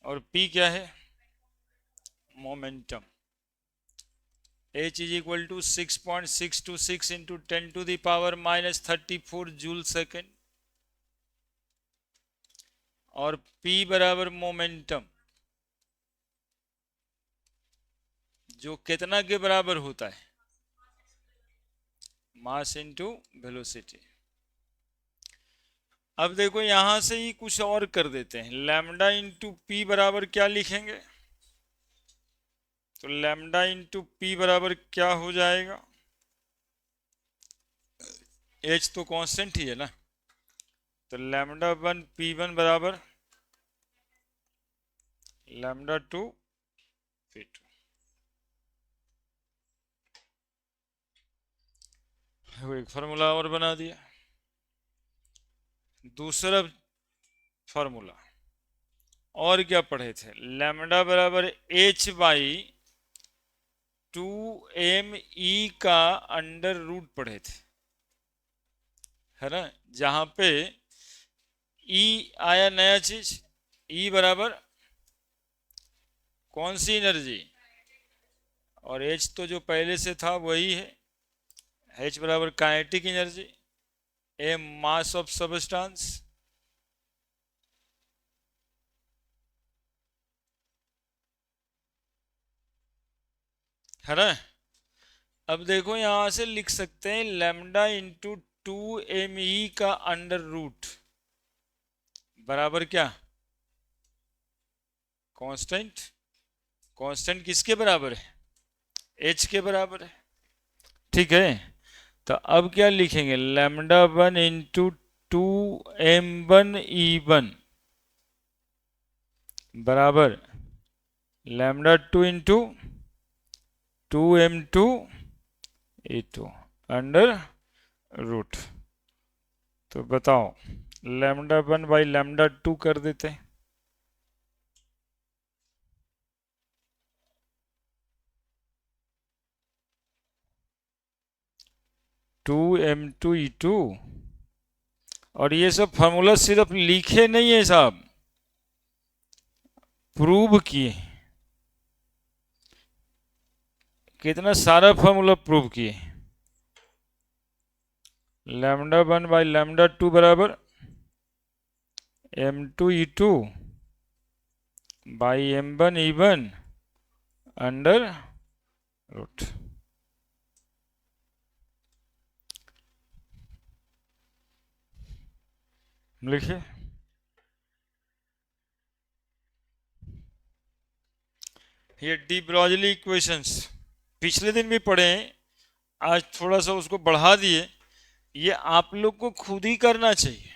और p क्या है? Momentum. h is equal to 6.626 into 10⁻⁻34 joule second. और p बराबर मोमेंटम, जो कितना के बराबर होता है? Mass into velocity. अब देखो यहां से ही कुछ और कर देते हैं। लैम्डा इंटू पी बराबर क्या लिखेंगे? तो लैम्डा इंटू पी बराबर क्या हो जाएगा? एच तो कांस्टेंट ही है ना, तो लैम्डा वन पी वन बराबर लैम्डा टू पी टू। एक फार्मूला और बना दिया। दूसरा फार्मूला और क्या पढ़े थे? लैम्डा बराबर एच बाई 2m e का अंडर रूट पढ़े थे, है ना? जहां पे e आया नया चीज। e बराबर कौन सी एनर्जी? और h तो जो पहले से था वही है। h बराबर kinetic energy, m mass of substance. है ना? अब देखो यहां से लिख सकते हैं लैम्डा इंटू 2m e का अंडर रूट बराबर क्या? कांस्टेंट। कांस्टेंट किसके बराबर है? h के बराबर है। ठीक है, तो अब क्या लिखेंगे? Lambda one into 2m1 e1 बराबर lambda two into 2m2 e2 under root. तो बताओ, lambda one by lambda two कर देते हैं। To m2 e2। और ये सब फार्मूला सिर्फ लिखे नहीं है साहब, प्रूव किए। कितना सारा फार्मूला प्रूव किए। Lambda one by lambda to बराबर m2 e2 by m1 e1 under root. लिखिए, ये डी ब्रॉगली इक्वेशंस पिछले दिन भी पढ़े हैं, आज थोड़ा सा उसको बढ़ा दिए। ये आप लोग को खुद ही करना चाहिए।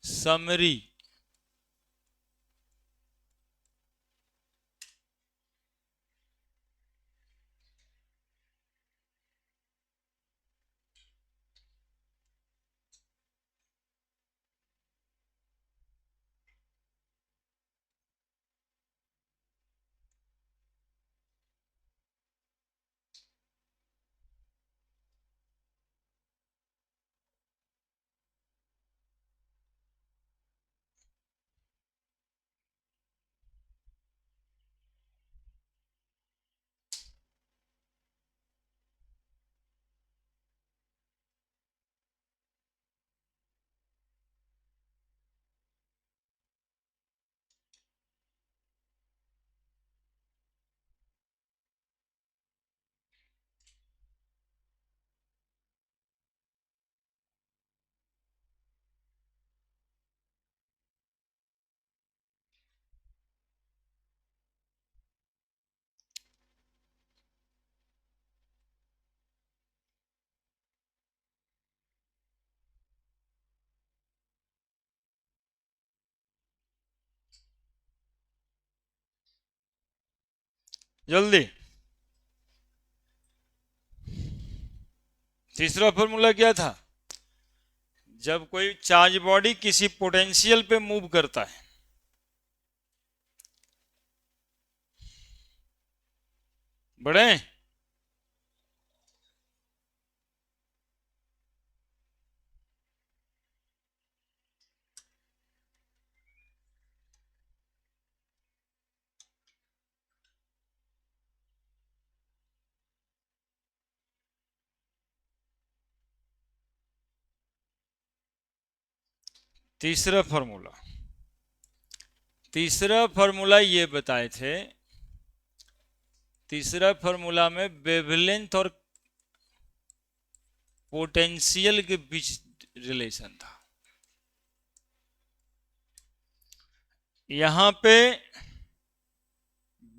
समरी। जल्दी। तीसरा फॉर्मूला क्या था? जब कोई चार्ज बॉडी किसी पोटेंशियल पे मूव करता है, बढ़े, तीसरा फॉर्मूला, तीसरा फॉर्मूला ये बताए थे, तीसरा फॉर्मूला में वेवलेंथ और पोटेंशियल के बीच रिलेशन था। यहां पे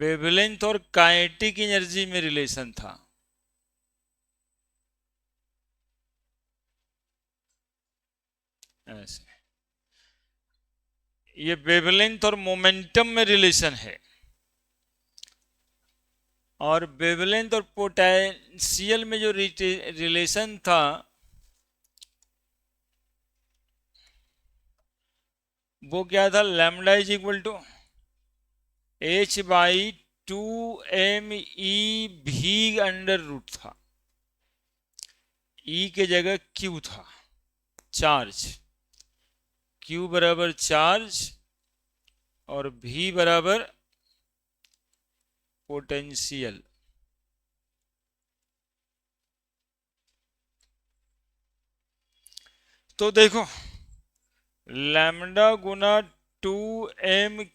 वेवलेंथ और काइनेटिक एनर्जी में रिलेशन था। ऐसे ये वेवलेंथ और मोमेंटम में रिलेशन है, और वेवलेंथ और पोटेंशियल में जो रिलेशन था वो क्या था, lambda is equal to H/2 MEV under root था। E के जगह Q था, चार्ज, Q बराबर चार्ज और V बराबर पोटेंशियल। तो देखो लैम्डा गुना 2m³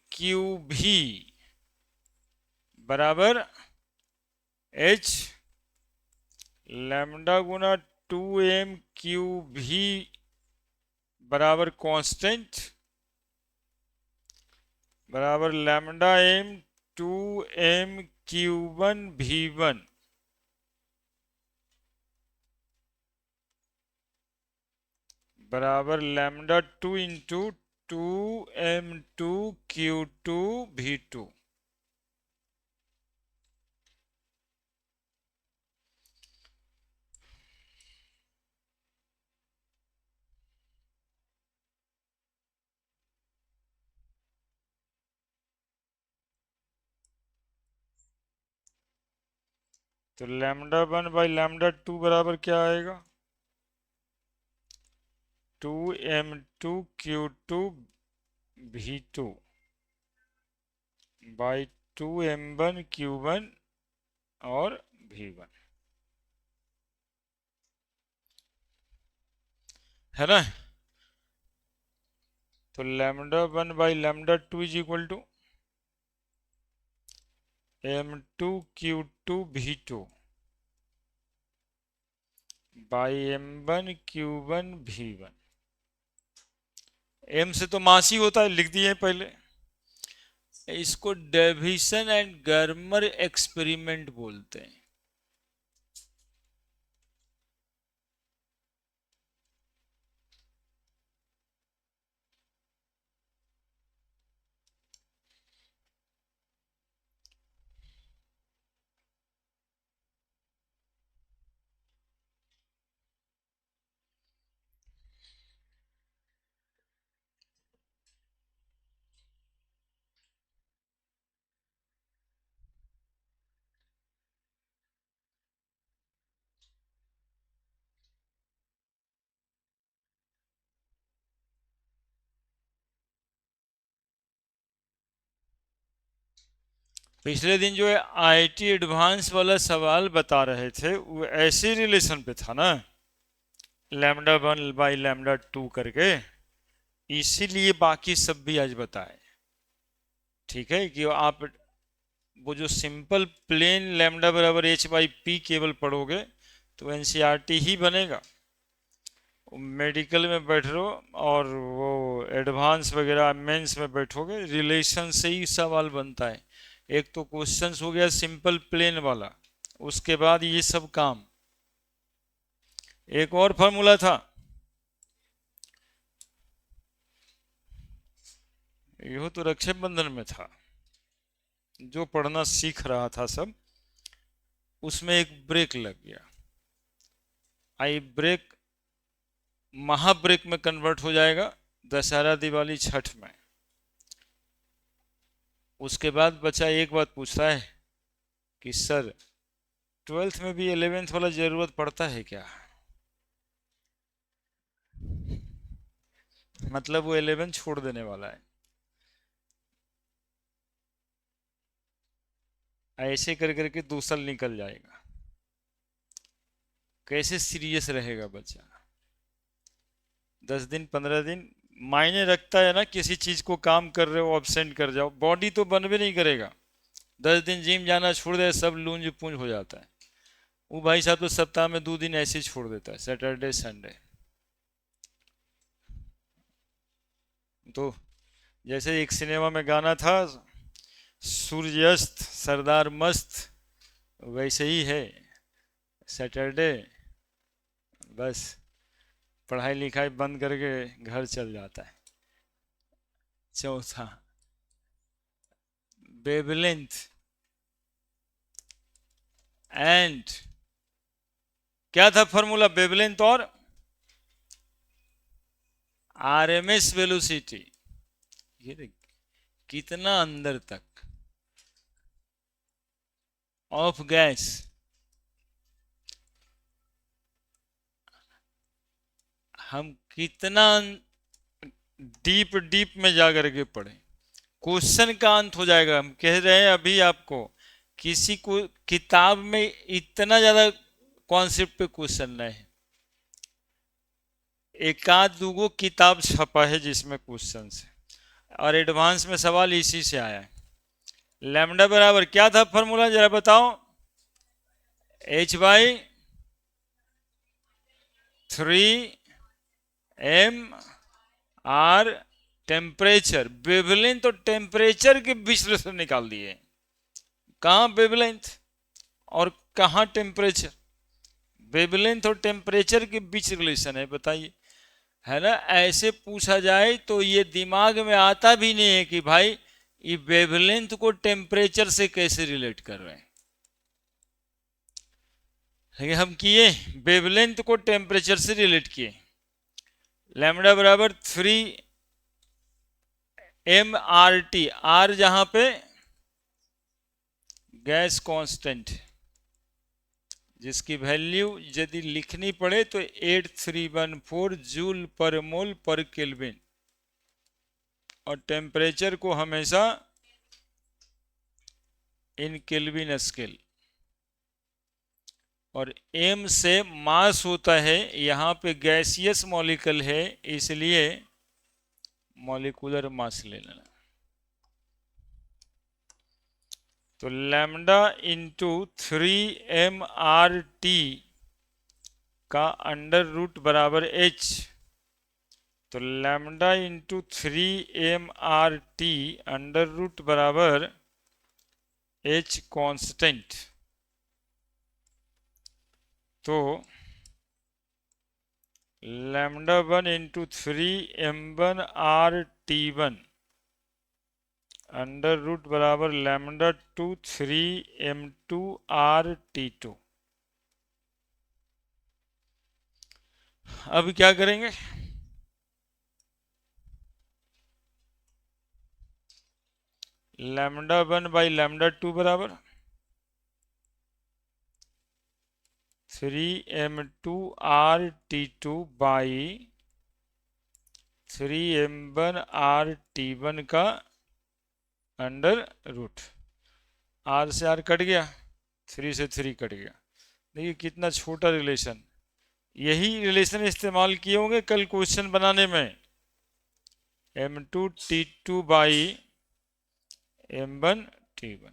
बराबर H लैम्डा गुना 2m³ बराबर कांस्टेंट बराबर लैम्डा m 2m³1v1 बराबर लैम्डा 2 इंटू 2m2q2v2। तो लैम्डा 1 बाई लैम्डा 2 बराबर क्या आएगा, 2m2q2v2 बाई 2m1q1 और v1, है ना। तो lambda 1 by lambda 2 is equal to m2q2v2 by m1q1v1। m से तो मास ही होता है, लिख दिए पहले। इसको डेविसन एंड गर्मर एक्सपेरिमेंट बोलते हैं। पिछले दिन जो है आईटी एडवांस वाला सवाल बता रहे थे वो ऐसे रिलेशन पे था ना, लैम्डा 1 बाई लैम्डा 2 करके, इसीलिए बाकी सब भी आज बताए। ठीक है कि आप वो जो सिंपल प्लेन लैम्डा बराबर h/p केवल पढ़ोगे तो एनसीईआरटी ही बनेगा। मेडिकल में बैठ रहो और वो एडवांस वगैरह मेंस में बैठोगे, रिलेशन से ही सवाल बनता है। एक तो क्वेश्चंस हो गया सिंपल प्लेन वाला, उसके बाद ये सब काम। एक और फॉर्मूला था, यह तो रक्षाबंधन में था, जो पढ़ना सीख रहा था सब, उसमें एक ब्रेक लग गया। आई ब्रेक महाब्रेक में कन्वर्ट हो जाएगा दशहरा दिवाली छठ में। उसके बाद बच्चा एक बात पूछता है कि सर 12th में भी 11th वाला जरूरत पड़ता है क्या, मतलब वो 11 छोड़ देने वाला है। ऐसे कर करके 2 साल निकल जाएगा। कैसे सीरियस रहेगा बच्चा, 10 दिन 15 दिन मायने रखता है ना, किसी चीज को काम कर रहे हो ऑब्सेंट कर जाओ, बॉडी तो बन भी नहीं करेगा। 10 दिन जिम जाना छोड़ दे सब लूंज पूंज हो जाता है। वो भाई साहब तो सप्ताह में 2 दिन ऐसे ही छोड़ देता है, सैटरडे संडे। तो जैसे एक सिनेमा में गाना था, सूर्यास्त सरदार मस्त, वैसे ही है सैटरडे, बस पढ़ाई लिखाई बंद करके घर चल जाता है। चौथा, वेवलेंथ एंड, क्या था फॉर्मूला, वेवलेंथ और आरएमएस वेलोसिटी। ये देख कितना अंदर तक ऑफ गैस, हम कितना डीप डीप में जाकर के पढ़े, क्वेश्चन का अंत हो जाएगा। हम कह रहे हैं अभी आपको, किसी को किताब में इतना ज्यादा कॉन्सेप्ट पे क्वेश्चन नहीं है, एक आध दूगो किताब छपा है जिसमें क्वेश्चन है, और एडवांस में सवाल इसी से आया है। लैम्डा बराबर क्या था फॉर्मूला, जरा बताओ। H/3 mR, टेम्परेचर, वेवलेंथ तो टेम्परेचर के बीच रिलेशन निकाल दिए। कहाँ वेवलेंथ और कहाँ टेम्परेचर, वेवलेंथ और टेम्परेचर के बीच रिलेशन है, बताइए। है ना, ऐसे पूछा जाए तो ये दिमाग में आता भी नहीं है कि भाई ये वेवलेंथ को टेम्परेचर से कैसे रिलेट कर रहे हैं। लेकिन हम किए, वेवलेंथ को टेम्परेचर से रिलेट किए। लैम्डा बराबर 3mRT, आर जहां पे गैस कांस्टेंट, जिसकी वैल्यू यदि लिखनी पड़े तो 8314 जूल पर मोल पर केल्विन, और टेम्परेचर को हमेशा इन केल्विन स्केल, और m से मास होता है, यहाँ पे गैसियस मॉलिक्यूल है इसलिए मॉलिक्यूलर मास ले लेना। तो लैम्डा इंटू 3mRT का अंडर रूट बराबर h, तो lambda into 3mRT under root बराबर h कांस्टेंट। तो lambda 1 into 3m1RT1 under root बराबर लैम्डा 2 3m2RT2। अब क्या करेंगे, लैम्डा 1 बाई लैम्डा 2 बराबर 3m2RT2 बाई 3m1RT1 का अंडर रूट, आर से आर कट गया, 3 से 3 कट गया। देखिए कितना छोटा रिलेशन, यही रिलेशन इस्तेमाल किए होंगे कल क्वेश्चन बनाने में, m2T2 बाई m1T1।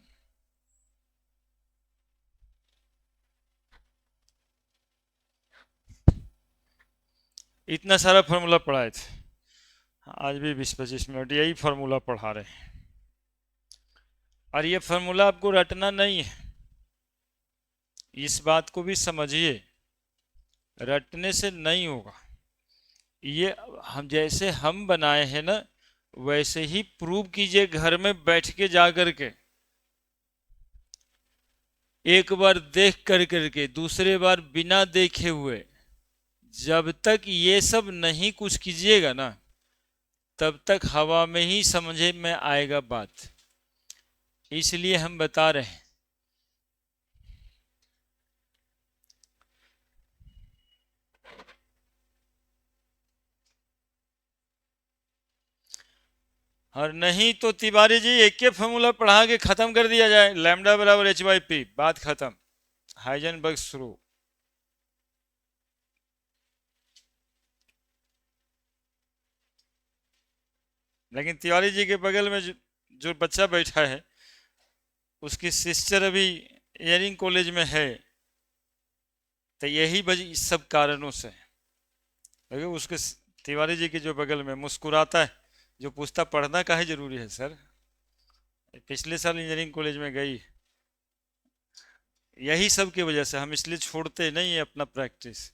इतना सारा फॉर्मूला पढ़ाए थे, आज भी 20-25 मिनट यही फॉर्मूला पढ़ा रहे हैं, और ये फॉर्मूला आपको रटना नहीं है, इस बात को भी समझिए, रटने से नहीं होगा। ये हम जैसे हम बनाए हैं ना, वैसे ही प्रूव कीजिए घर में बैठ के जा करके, एक बार देख कर करके, दूसरे बार बिना देखे हुए। जब तक ये सब नहीं कुछ कीजिएगा ना, तब तक हवा में ही समझे में आएगा बात, इसलिए हम बता रहे हैं। और नहीं तो तिवारी जी एक ही फॉर्मूला पढ़ा के खत्म कर दिया जाए, लैम्डा बराबर h/p, बात खत्म, हाइजेनबर्ग शुरू। लेकिन तिवारी जी के बगल में जो बच्चा बैठा है, उसकी सिस्टर अभी इंजीनियरिंग कॉलेज में है, तो यही वजह इस सब कारणों से है। देखिए तिवारी जी के जो बगल में मुस्कुराता है, जो पूछता पढ़ना काहे जरूरी है सर, पिछले साल इंजीनियरिंग कॉलेज में गई, यही सब की वजह से हम इसलिए छोड़ते नहीं है अपना प्रैक्टिस,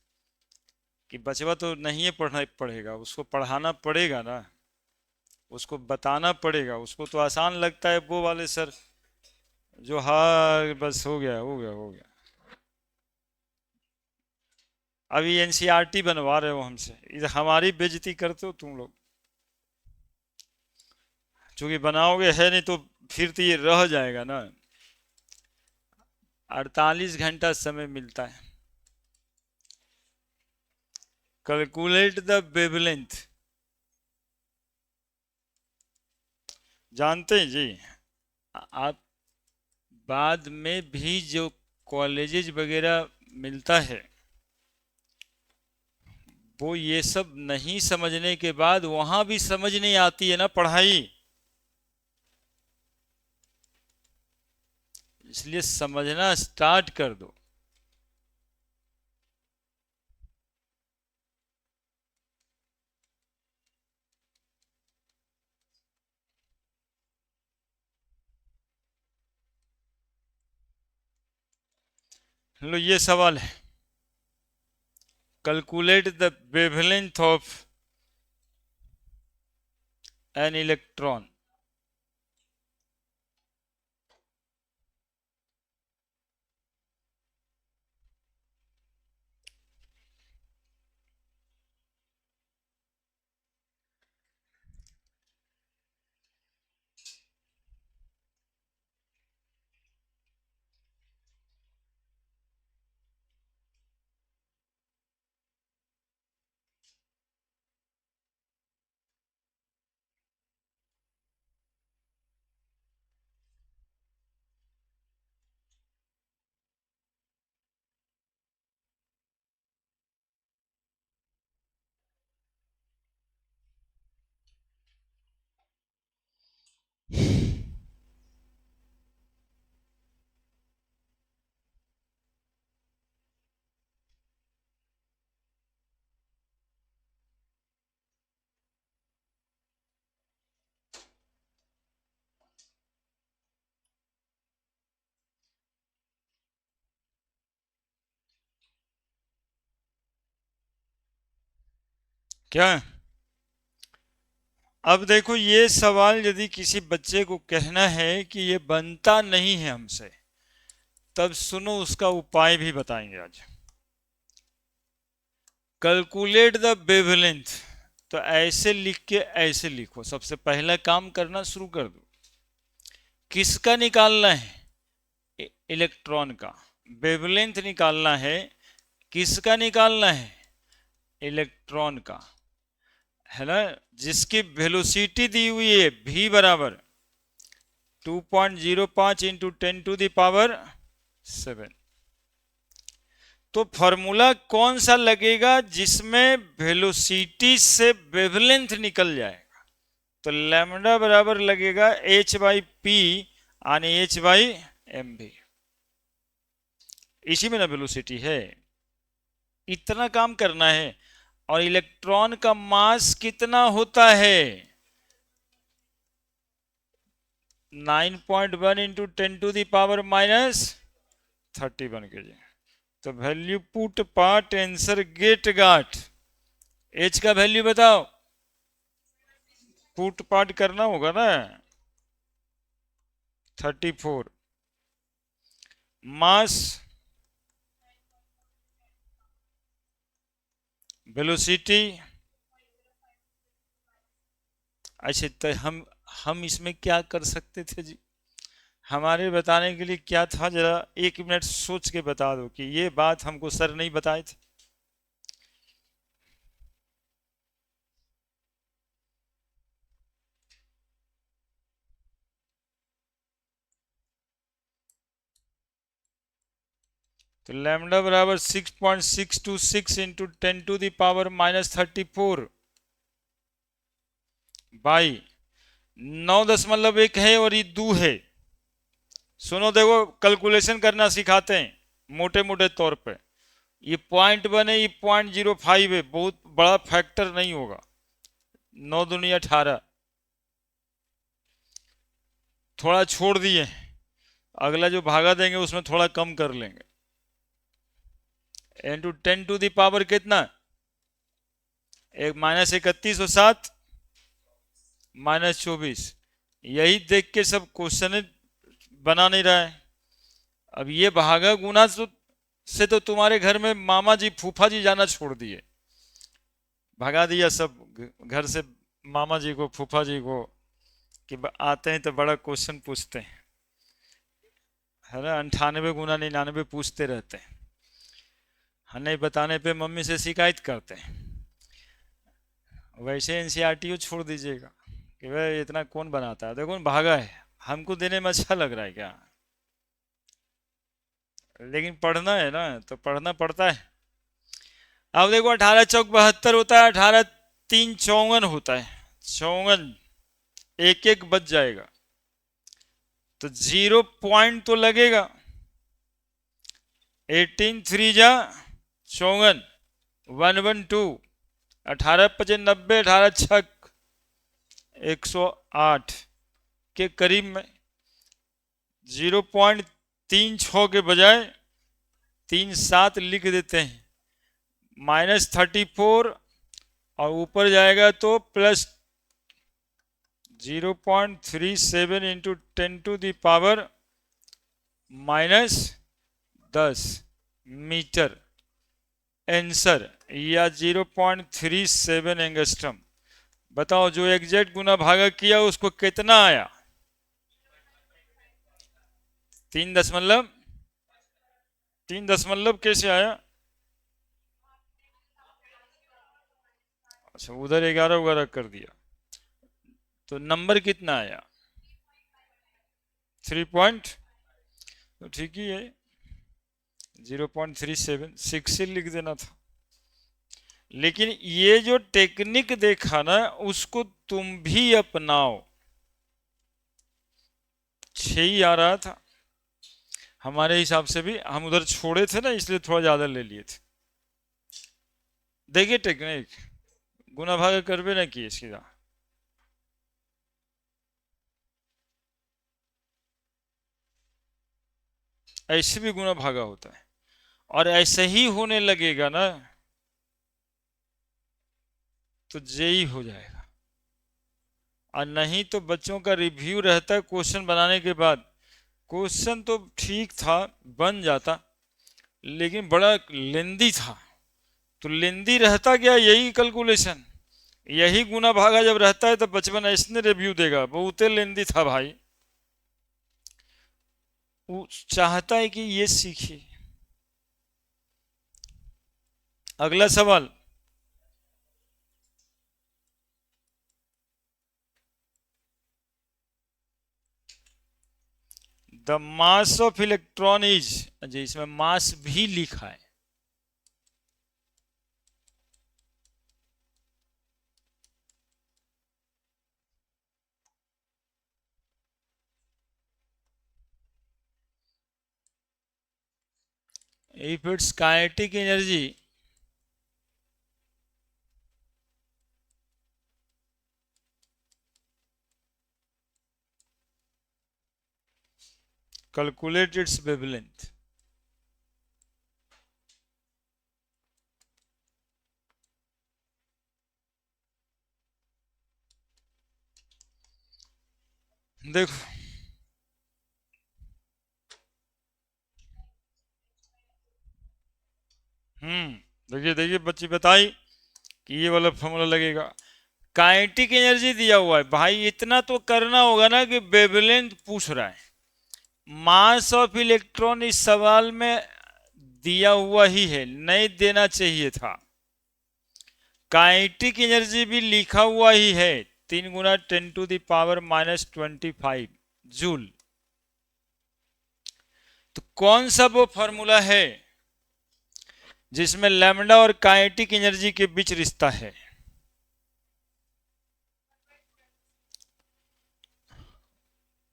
कि बचवा तो नहीं है पढ़ना पड़ेगा, उसको पढ़ाना पड़ेगा ना, उसको बताना पड़ेगा। उसको तो आसान लगता है वो वाले सर, जो हाँ बस हो गया हो गया हो गया। अभी एनसीईआरटी बनवा रहे हो हमसे, इधर हमारी बेइज्जती करते हो तुम लोग, क्योंकि बनाओगे है नहीं तो फिर तो ये रह जाएगा ना। 48 घंटा समय मिलता है। कैलकुलेट द वेवलेंथ, जानते हैं जी आप, बाद में भी जो कॉलेजेस वगैरह मिलता है, वो ये सब नहीं समझने के बाद वहां भी समझ नहीं आती है ना पढ़ाई, इसलिए समझना स्टार्ट कर दो। लो ये सवाल है, calculate the wavelength of an electron. क्या, अब देखो ये सवाल यदि किसी बच्चे को कहना है कि ये बनता नहीं है हमसे, तब सुनो उसका उपाय भी बताएंगे आज। कैलकुलेट द वेवलेंथ, तो ऐसे लिख के ऐसे लिखो, सबसे पहला काम करना शुरू कर दो। किसका निकालना है? इलेक्ट्रॉन का। वेवलेंथ निकालना है, किसका निकालना है? इलेक्ट्रॉन का, है ना, जिसकी वेलोसिटी दी हुई है v बराबर 2.05 इंटू 10⁻⁷। तो फॉर्मूला कौन सा लगेगा जिसमें वेलोसिटी से वेवलेंथ निकल जाएगा? तो लैम्डा बराबर लगेगा h/p यानी h/mv, इसी में ना वेलोसिटी है। इतना काम करना है। और इलेक्ट्रॉन का मास कितना होता है? 9.1 इंटू 10⁻⁻31 kg। तो value put part answer get got, H का वैल्यू बताओ, पुट पार्ट करना होगा ना, 34। मास, वेलोसिटी, अच्छा तो हम इसमें क्या कर सकते थे जी? हमारे बताने के लिए क्या था, जरा 1 मिनट सोच के बता दो कि ये बात हमको सर नहीं बताए थे। तो लैम्डा बराबर 6.626 इंटू 10⁻⁻34 बाई 9.1 है और ये 2 है। सुनो देखो, कैलकुलेशन करना सिखाते हैं मोटे मोटे तौर पे। ये 0.1 है, ये 0.05 है, बहुत बड़ा फैक्टर नहीं होगा। 9 दूनी 18, थोड़ा छोड़ दिए, अगला जो भागा देंगे उसमें थोड़ा कम कर लेंगे। इंटू 10 टू द पावर कितना, एक -31 और 7 -24। यही देख के सब क्वेश्चन बना नहीं रहा है। अब ये भागा गुना से तो तुम्हारे घर में मामा जी फूफा जी जाना छोड़ दिए, भगा दिया सब घर से मामा जी को फूफा जी को, कि आते हैं तो बड़ा क्वेश्चन पूछते हैं, है ना। 98 गुना 99 पूछते रहते हैं, हाँ नहीं बताने पे मम्मी से शिकायत करते हैं। वैसे एनसीईआरटी छोड़ दीजिएगा कि भाई इतना कौन बनाता है, देखो भागा है, हमको देने में अच्छा लग रहा है क्या, लेकिन पढ़ना है ना तो पढ़ना पड़ता है। अब देखो 18 चौक 72 होता है, 18 3 54 होता है, 54 एक एक बच जाएगा, तो 0 पॉइंट तो लगेगा। 18 3 जा 54, 112, 18 पचे 90, 18 छक 108 के करीब में। 0.36 के बजाय 37 लिख देते हैं, -34 और ऊपर जाएगा तो plus 0.37 into 10 to the power -10 metre answer, या 0.37 एंगस्ट्रम। बताओ जो एग्जैक्ट गुना भागा किया उसको कितना आया, 3 दशमलव, 3 दशमलव कैसे आया। अच्छा उधर 11 कर दिया, तो नंबर कितना आया 3 पॉइंट, तो ठीक ही है, 0.37 से लिख देना था। लेकिन ये जो टेक्निक देखा ना उसको तुम भी अपनाओ। 6 ही आ रहा था हमारे हिसाब से भी, हम उधर छोड़े थे ना इसलिए थोड़ा ज्यादा ले लिए थे। देखिए टेक्निक, गुना भागा करवे ना किए सीधा, ऐसे भी गुना भागा होता है, और ऐसे ही होने लगेगा ना तो जेई हो जाएगा। और नहीं तो बच्चों का रिव्यू रहता है क्वेश्चन बनाने के बाद, क्वेश्चन तो ठीक था बन जाता लेकिन बड़ा लेंदी था, तो लेंदी रहता क्या, यही कैलकुलेशन, यही गुना भागा जब रहता है तो बचपन ऐसने रिव्यू देगा, बहुत लेंदी था भाई। वो चाहता है कि ये सीखे। अगला सवाल, the mass of electron is, अच्छा इसमें मास भी लिखा है, if it's kinetic energy calculate its wavelength. देखो देखिए देखिए बच्ची बताई कि ये वाला फॉर्मूला लगेगा। काइनेटिक एनर्जी दिया हुआ है भाई, इतना तो करना होगा ना कि वेवलेंथ पूछ रहा है। मास ऑफ इलेक्ट्रॉन इस सवाल में दिया हुआ ही है, नहीं देना चाहिए था। काइनेटिक एनर्जी भी लिखा हुआ ही है, 3 गुना 10 टू द पावर -25 जूल। तो कौन सा वो फॉर्मूला है जिसमें लैम्डा और काइनेटिक एनर्जी के बीच रिश्ता है।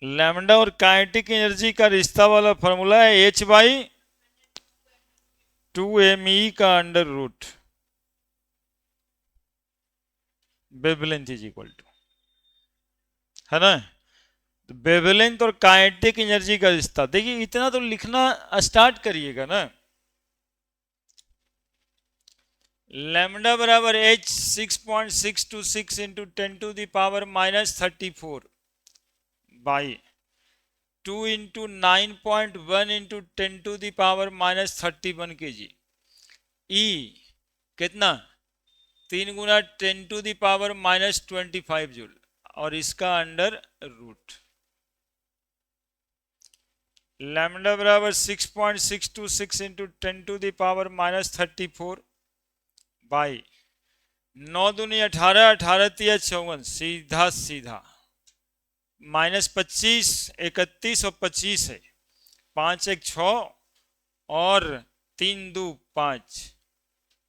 लैम्डा और काइनेटिक एनर्जी का रिश्ता वाला फॉर्मूला है H/2me का under root wavelength is equal to, है ना। तो वेवलेंथ और काइनेटिक एनर्जी का रिश्ता देखिए, इतना तो लिखना स्टार्ट करिएगा ना। लैम्डा बराबर h 6.626 into 10⁻⁻34 by 2 into 9.1 into 10⁻31 kg। ई कितना 3 गुना 10⁻⁻25 जूल और इसका अंडर रूट। लैम्डा बराबर 6.626 इंटू 10⁻34 बाई 9 दूनी 18, 18 तिया 54, सीधा सीधा -25, 31 और 25 है, 5 1 6 और 3 2 5,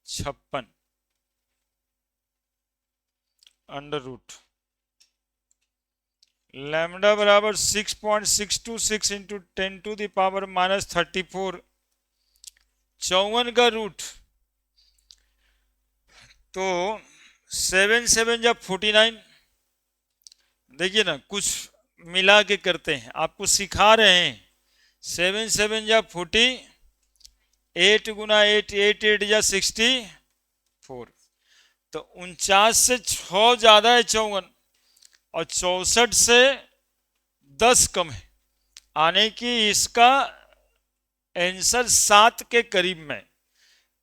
56 अंडर रूट। लैम्डा बराबर 6.626 इंटू 10⁻34, 54 का रूट, तो 7 7 या 49। देखिए ना, कुछ मिला के करते हैं, आपको सिखा रहे हैं। 7 7 या 40, 8 गुना 8, 8 8 या 64, तो 49 से 6 ज्यादा है 54 और 64 से 10 कम है, आने की इसका आंसर 7 के करीब में।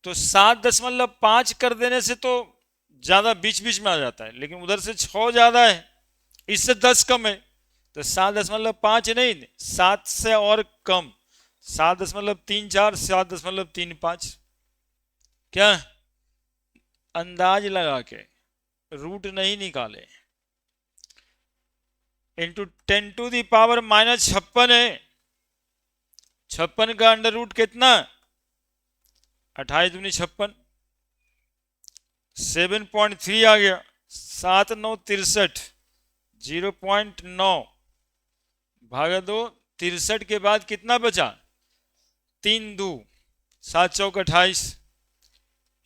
तो 7.5 कर देने से तो ज्यादा बीच बीच में आ जाता है, लेकिन उधर से 6 ज्यादा है, इससे 10 कम है, तो 7.5 नहीं, 7 से और कम, 7.34, 7.35। क्या अंदाज लगा के, रूट नहीं निकाले। इंटू 10⁻⁻56 है, 56 का अंडर रूट कितना, 28 दूनी 56, 7.3 आ गया, 7 9 63, 0.9 भागा 2, 63 के बाद कितना बचा, 3 2 7 चौक 28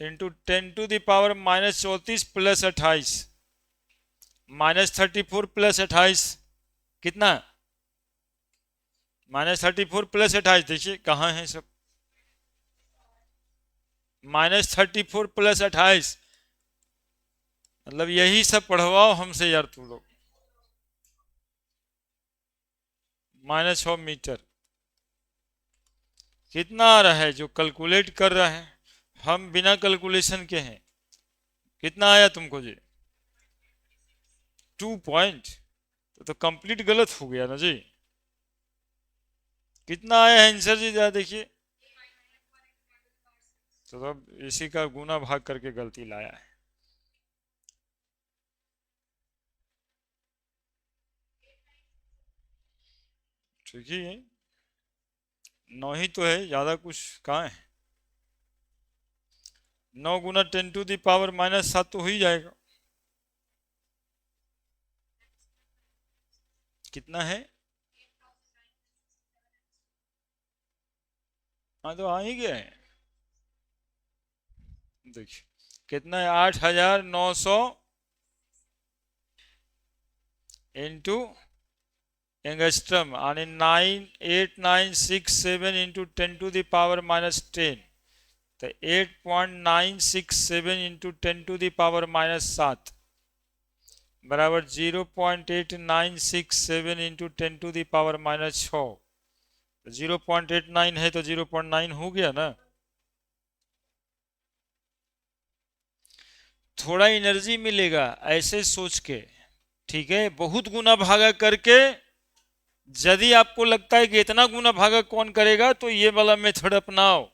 इंटू 10⁻⁻34 प्लस 28 -34 प्लस 28 कितना, -34 प्लस 28, देखिए कहाँ है सब, -34 प्लस 28, मतलब यही सब पढ़वाओ हमसे यार तुम लोग। -6 मीटर कितना आ रहा है, जो कैलकुलेट कर रहा है, हम बिना कैलकुलेशन के हैं, कितना आया तुमको जी, 2 पॉइंट, तो कंप्लीट गलत हो गया ना जी। कितना आया है आंसर जी, जरा देखिए, तो अब इसी का गुना भाग करके गलती लाया है। ठीक ही है, 9 ही तो है, ज्यादा कुछ कहाँ है। 9 गुना 10⁻⁻7 तो हो ही जाएगा, कितना है, हाँ तो आ ही गया है, देखिए कितना है, 8,900 इंटू एंगस्ट्रम यानी 98967 इंटू 10⁻⁻10, तो 8.967 इंटू 10⁻⁻7 बराबर 0.8967 इंटू 10⁻⁻6। 0.89 है तो 0.9 हो गया ना। थोड़ा एनर्जी मिलेगा ऐसे सोच के, ठीक है, बहुत गुना भागा करके, यदि आपको लगता है कि इतना गुना भागा कौन करेगा, तो ये वाला मेथड अपनाओ,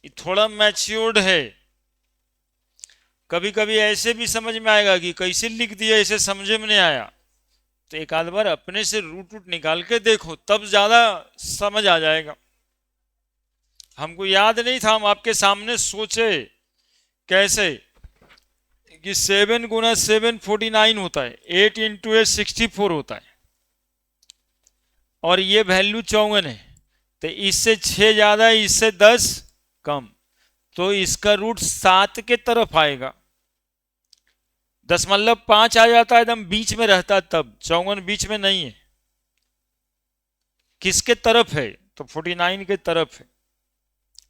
ये थोड़ा मैच्योर्ड है। कभी कभी ऐसे भी समझ में आएगा कि कैसे लिख दिया, इसे समझे में नहीं आया, तो एक आध बार अपने से रूट रूट निकाल के देखो, तब ज्यादा समझ आ जाएगा। हमको याद नहीं था, हम आपके सामने सोचे कैसे कि 7 गुना 7 49 होता है, 8 इंटू 8 64 होता है, और ये वैल्यू 54 है, तो इससे 6 ज्यादा है, इससे 10 कम, तो इसका रूट 7 के तरफ आएगा। 10.5 आ जाता है, एकदम बीच में रहता है, तब 54 बीच में नहीं है। किसके तरफ है? तो 49 के तरफ है,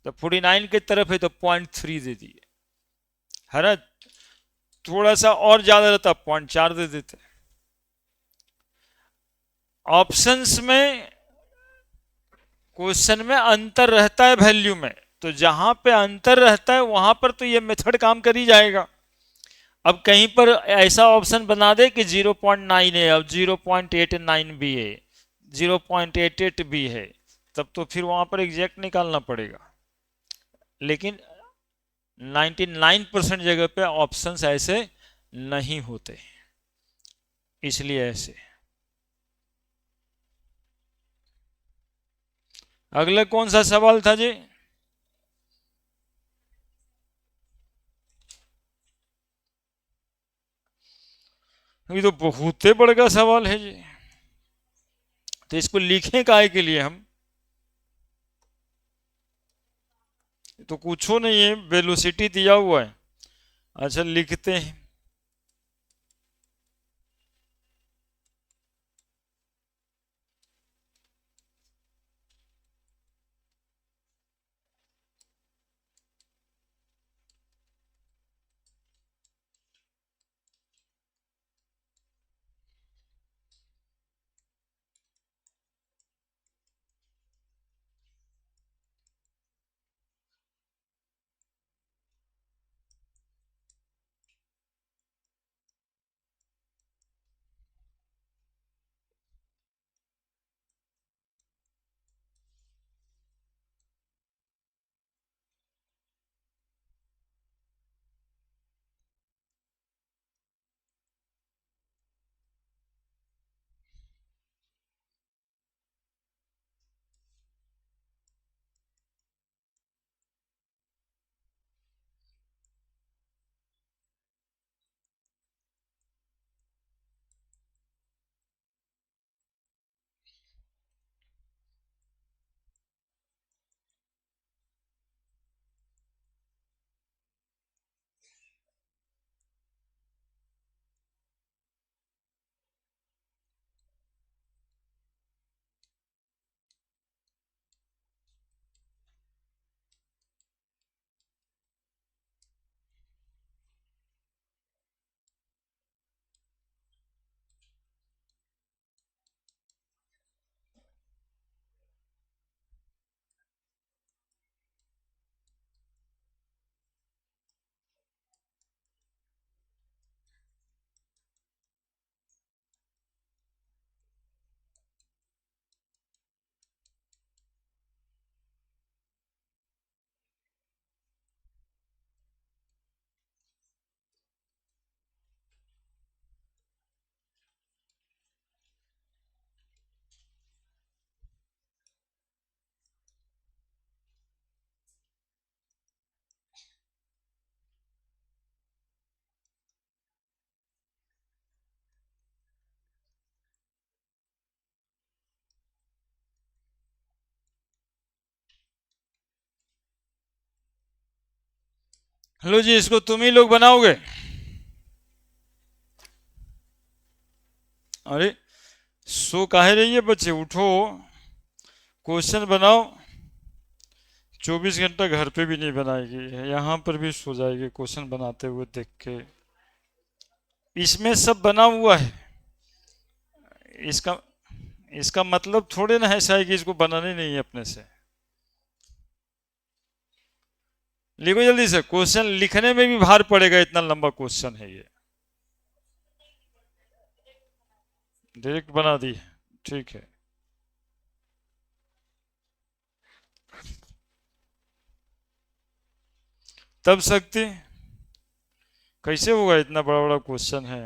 तो 49 के तरफ है तो 0.3 दे दिए, है ना। थोड़ा सा और ज्यादा रहता 0.4 दे देते। ऑप्शंस में क्वेश्चन में अंतर रहता है वैल्यू में, तो जहां पे अंतर रहता है वहां पर तो ये मेथड काम कर ही जाएगा। अब कहीं पर ऐसा ऑप्शन बना दे कि 0.9 है, अब 0.89 भी है, 0.88 भी है, तब तो फिर वहां पर एग्जैक्ट निकालना पड़ेगा। लेकिन 99% जगह पे ऑप्शंस ऐसे नहीं होते, इसलिए ऐसे। अगला कौन सा सवाल था जी? ये तो बहुत ही बड़ा सवाल है जी, तो इसको लिखें काहे के लिए हम? तो कुछ नहीं है, वेलोसिटी दिया हुआ है। अच्छा लिखते हैं। हेलो जी, इसको तुम ही लोग बनाओगे? अरे सो काहे रही है बच्चे, उठो, क्वेश्चन बनाओ। 24 घंटा घर पे भी नहीं बनाएगी, यहाँ पर भी सो जाएगी क्वेश्चन बनाते हुए देख के। इसमें सब बना हुआ है, इसका इसका मतलब थोड़े ना ऐसा है कि इसको बनाने नहीं है अपने से। लिखो जल्दी से, क्वेश्चन लिखने में भी भार पड़ेगा, इतना लंबा क्वेश्चन है ये। डायरेक्ट बना दी, ठीक है। तब शक्ति कैसे होगा, इतना बड़ा बड़ा क्वेश्चन है।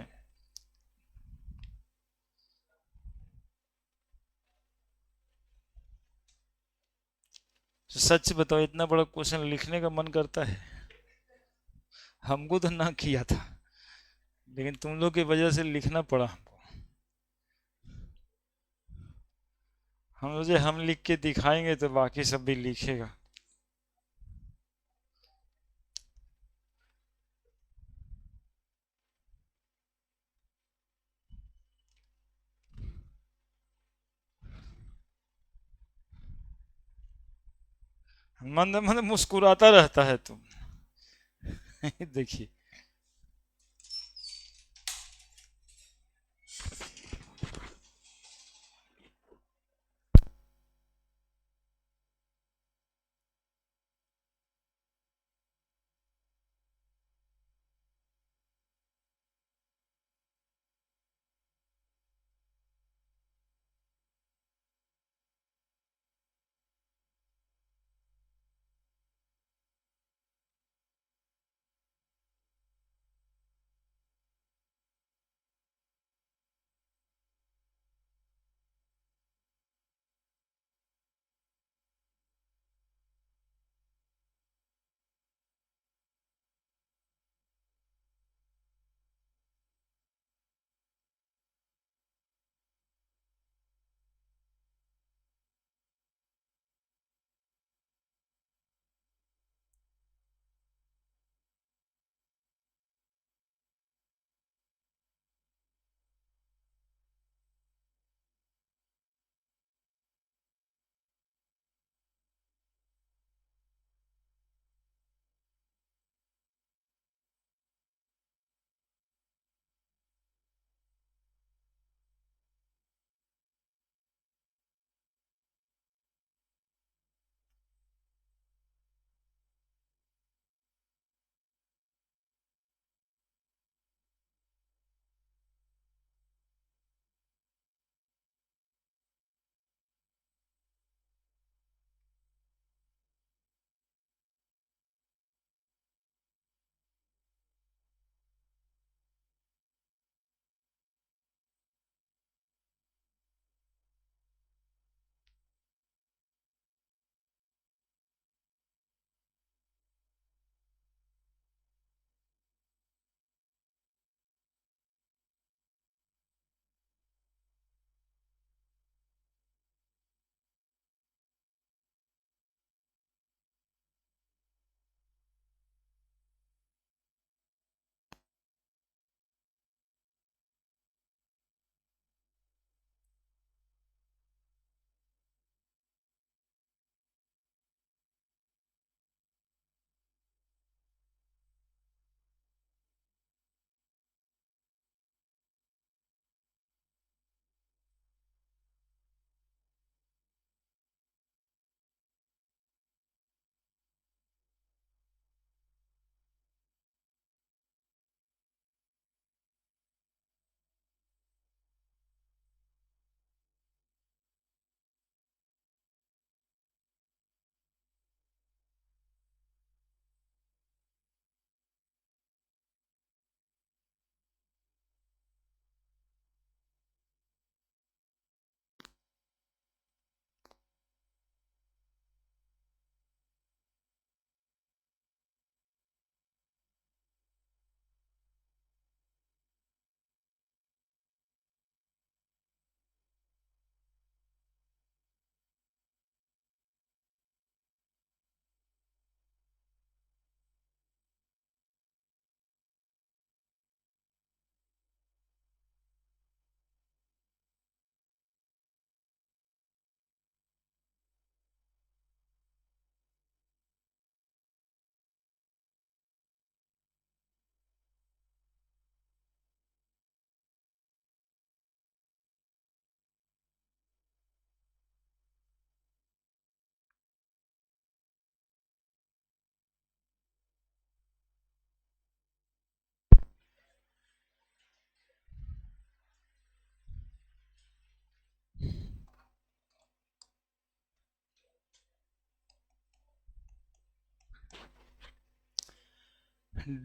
सच बताओ, इतना बड़ा क्वेश्चन लिखने का मन करता है? हमको तो ना किया था, लेकिन तुम लोग की वजह से लिखना पड़ा हमको। हम लिख के दिखाएंगे तो बाकी सब भी लिखेगा। मंद मंद मुस्कुराता रहता है तुम। देखिए,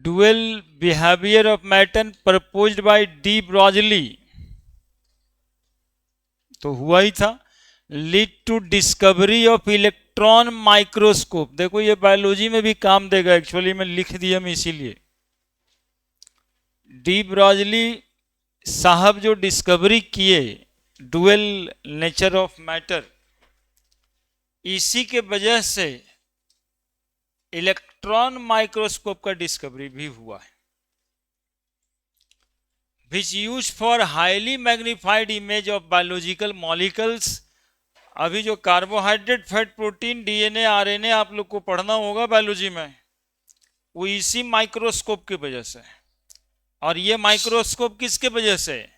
dual behaviour of matter proposed by de Broglie, तो हुआ ही था। Lead to discovery of electron microscope, देखो ये बायोलॉजी में भी काम देगा, एक्चुअली मैं लिख दिया मैं इसीलिए। डी ब्रॉजली साहब जो डिस्कवरी किए डुअल नेचर ऑफ मैटर, इसी के वजह से इलेक्ट्रॉन माइक्रोस्कोप का डिस्कवरी भी हुआ है, विच use for highly magnified image of biological molecules. अभी जो carbohydrate, fat, protein, DNA, RNA आप लोग को पढ़ना होगा बायोलॉजी में, वो इसी माइक्रोस्कोप की वजह से। और ये माइक्रोस्कोप किसके वजह से?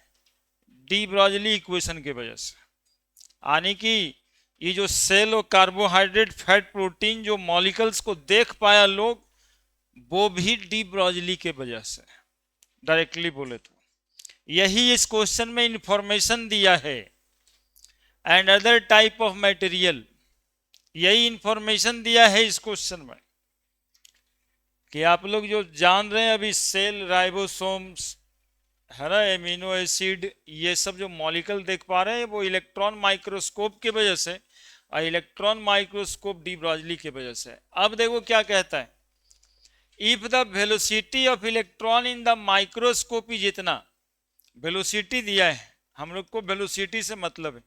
डी ब्रॉगली इक्वेशन की वजह से। यानी कि ये जो सेल और कार्बोहाइड्रेट, फैट, प्रोटीन जो मॉलिकल्स को देख पाया लोग, वो भी डी ब्रॉगली के वजह से, डायरेक्टली बोले तो। यही इस क्वेश्चन में इंफॉर्मेशन दिया है। And other type of material, यही इंफॉर्मेशन दिया है इस क्वेश्चन में कि आप लोग जो जान रहे हैं अभी, सेल, राइबोसोम्स है ना, एमिनो एसिड, ये सब जो मॉलिक्यूल देख पा रहे हैं वो इलेक्ट्रॉन माइक्रोस्कोप की वजह से, और इलेक्ट्रॉन माइक्रोस्कोप डी ब्रॉगली की वजह से। अब देखो क्या कहता है, if the velocity of electron in the microscope is इतना, वेलोसिटी दिया है, हम लोग को वेलोसिटी से मतलब है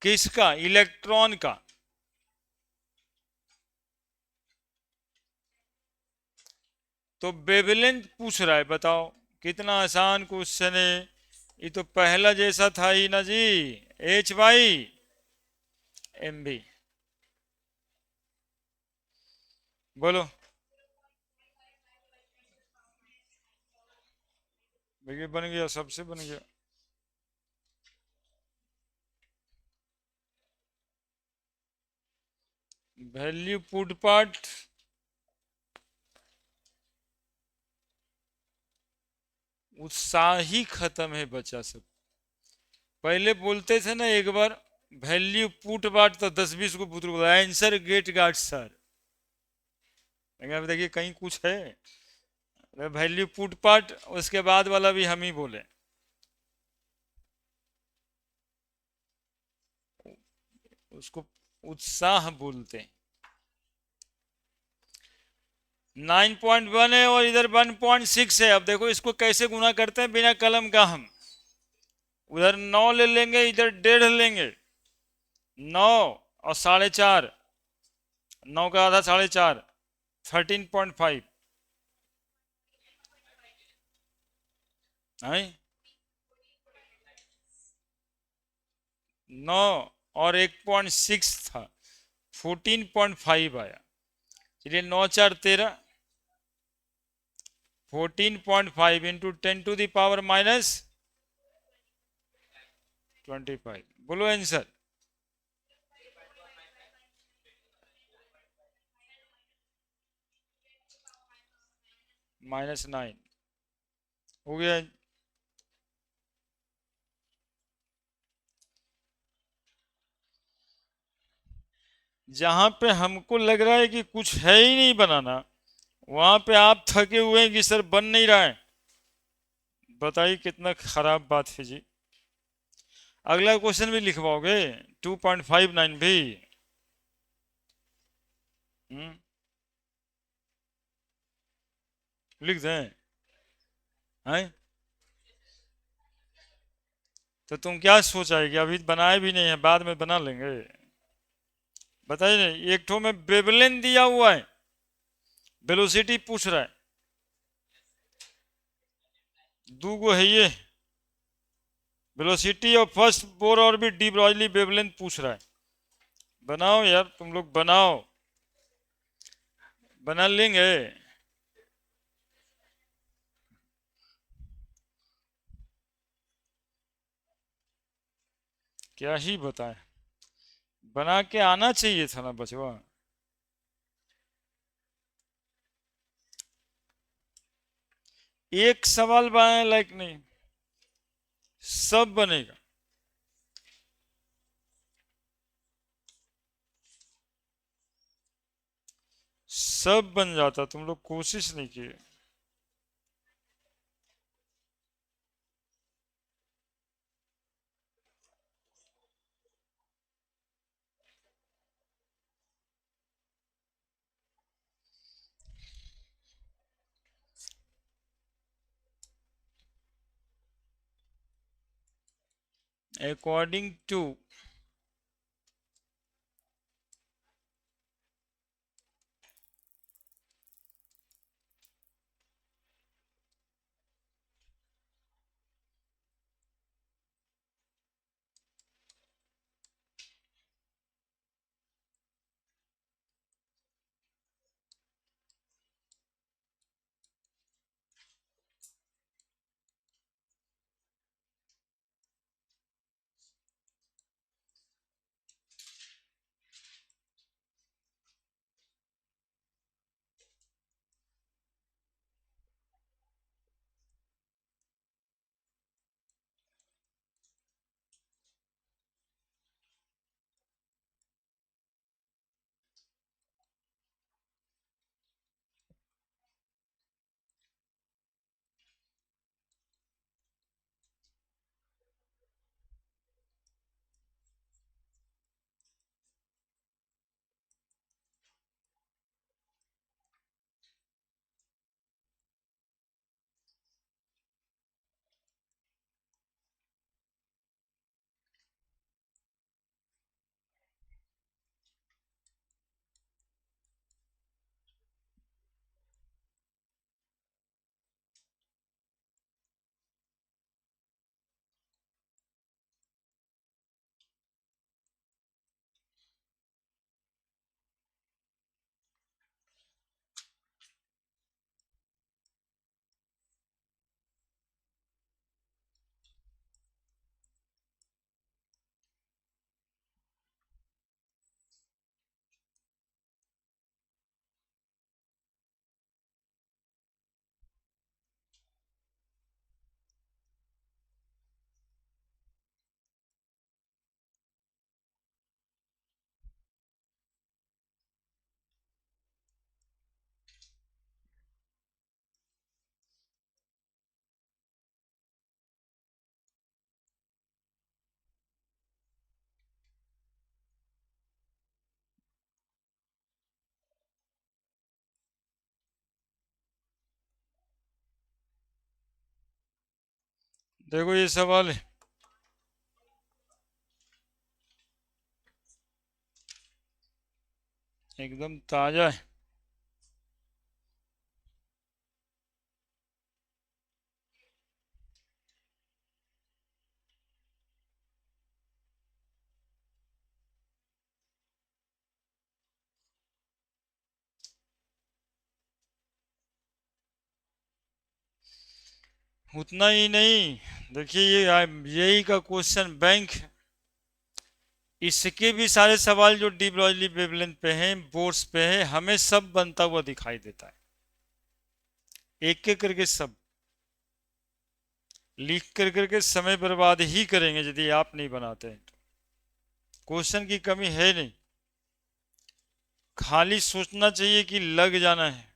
किसका? इलेक्ट्रॉन का। तो वेवलेंथ पूछ रहा है, बताओ कितना आसान क्वेश्चन है। ये तो पहला जैसा था ही ना जी, एच बाई एम बी। बोलो भैया, बन गया, सबसे बन गया। वैल्यू पुट पार्ट, उत्साह ही खत्म है बच्चा सब। पहले बोलते थे ना एक बार, वैल्यू पुट पार्ट, तो 10-20 को पुत्र बोला आंसर गेट गार्ड सर। देखिए कहीं कुछ है, वैल्यू पुट पार्ट, उसके बाद वाला भी हम ही बोले। उसको उत्साह बोलते हैं। 9.1 है और इधर 1.6 है। अब देखो इसको कैसे गुना करते हैं बिना कलम का। हम उधर 9 ले लेंगे, इधर 1.5 लेंगे। 9 और 4.5, 9 का आधा 4.5, 13.5 है। 9 और 1.6 था, 14.5 आया। चलिए 9 4 13, 14.5 इंटू 10⁻⁻25। बोलो आंसर। -9 हो गया। जहां पे हमको लग रहा है कि कुछ है ही नहीं बनाना, वहां पे आप थके हुए हैं कि सर बन नहीं रहा है। बताइए कितना खराब बात है जी। अगला क्वेश्चन भी लिखवाओगे? 2.59 भी। हम्म, लिख दें हैं? तो तुम क्या सोचा है कि अभी बनाए भी नहीं है, बाद में बना लेंगे? बताइए नहीं, एक ठो में वेवलेंथ दिया हुआ है, वेलोसिटी पूछ रहा है, दो गो है ये, वेलोसिटी और फर्स्ट बोर और भी डी ब्रॉगली वेवलेंथ पूछ रहा है। बनाओ यार, तुम लोग बनाओ, बना लेंगे। क्या ही बताएं, बना के आना चाहिए था ना बचवा। एक सवाल बनाने लायक नहीं, सब बनेगा। सब बन जाता, तुम लोग कोशिश नहीं किए। अकॉर्डिंग टू देखो ये सवाल एकदम ताजा है। उतना ही नहीं, देखिए ये यही का क्वेश्चन बैंक, इसके भी सारे सवाल जो डी ब्रॉगली वेवलेंथ पे हैं, बोर्ड्स पे है, हमें सब बनता हुआ दिखाई देता है, एक एक करके सब लिख कर करके समय बर्बाद ही करेंगे यदि आप नहीं बनाते हैं तो। क्वेश्चन की कमी है नहीं, खाली सोचना चाहिए कि लग जाना है।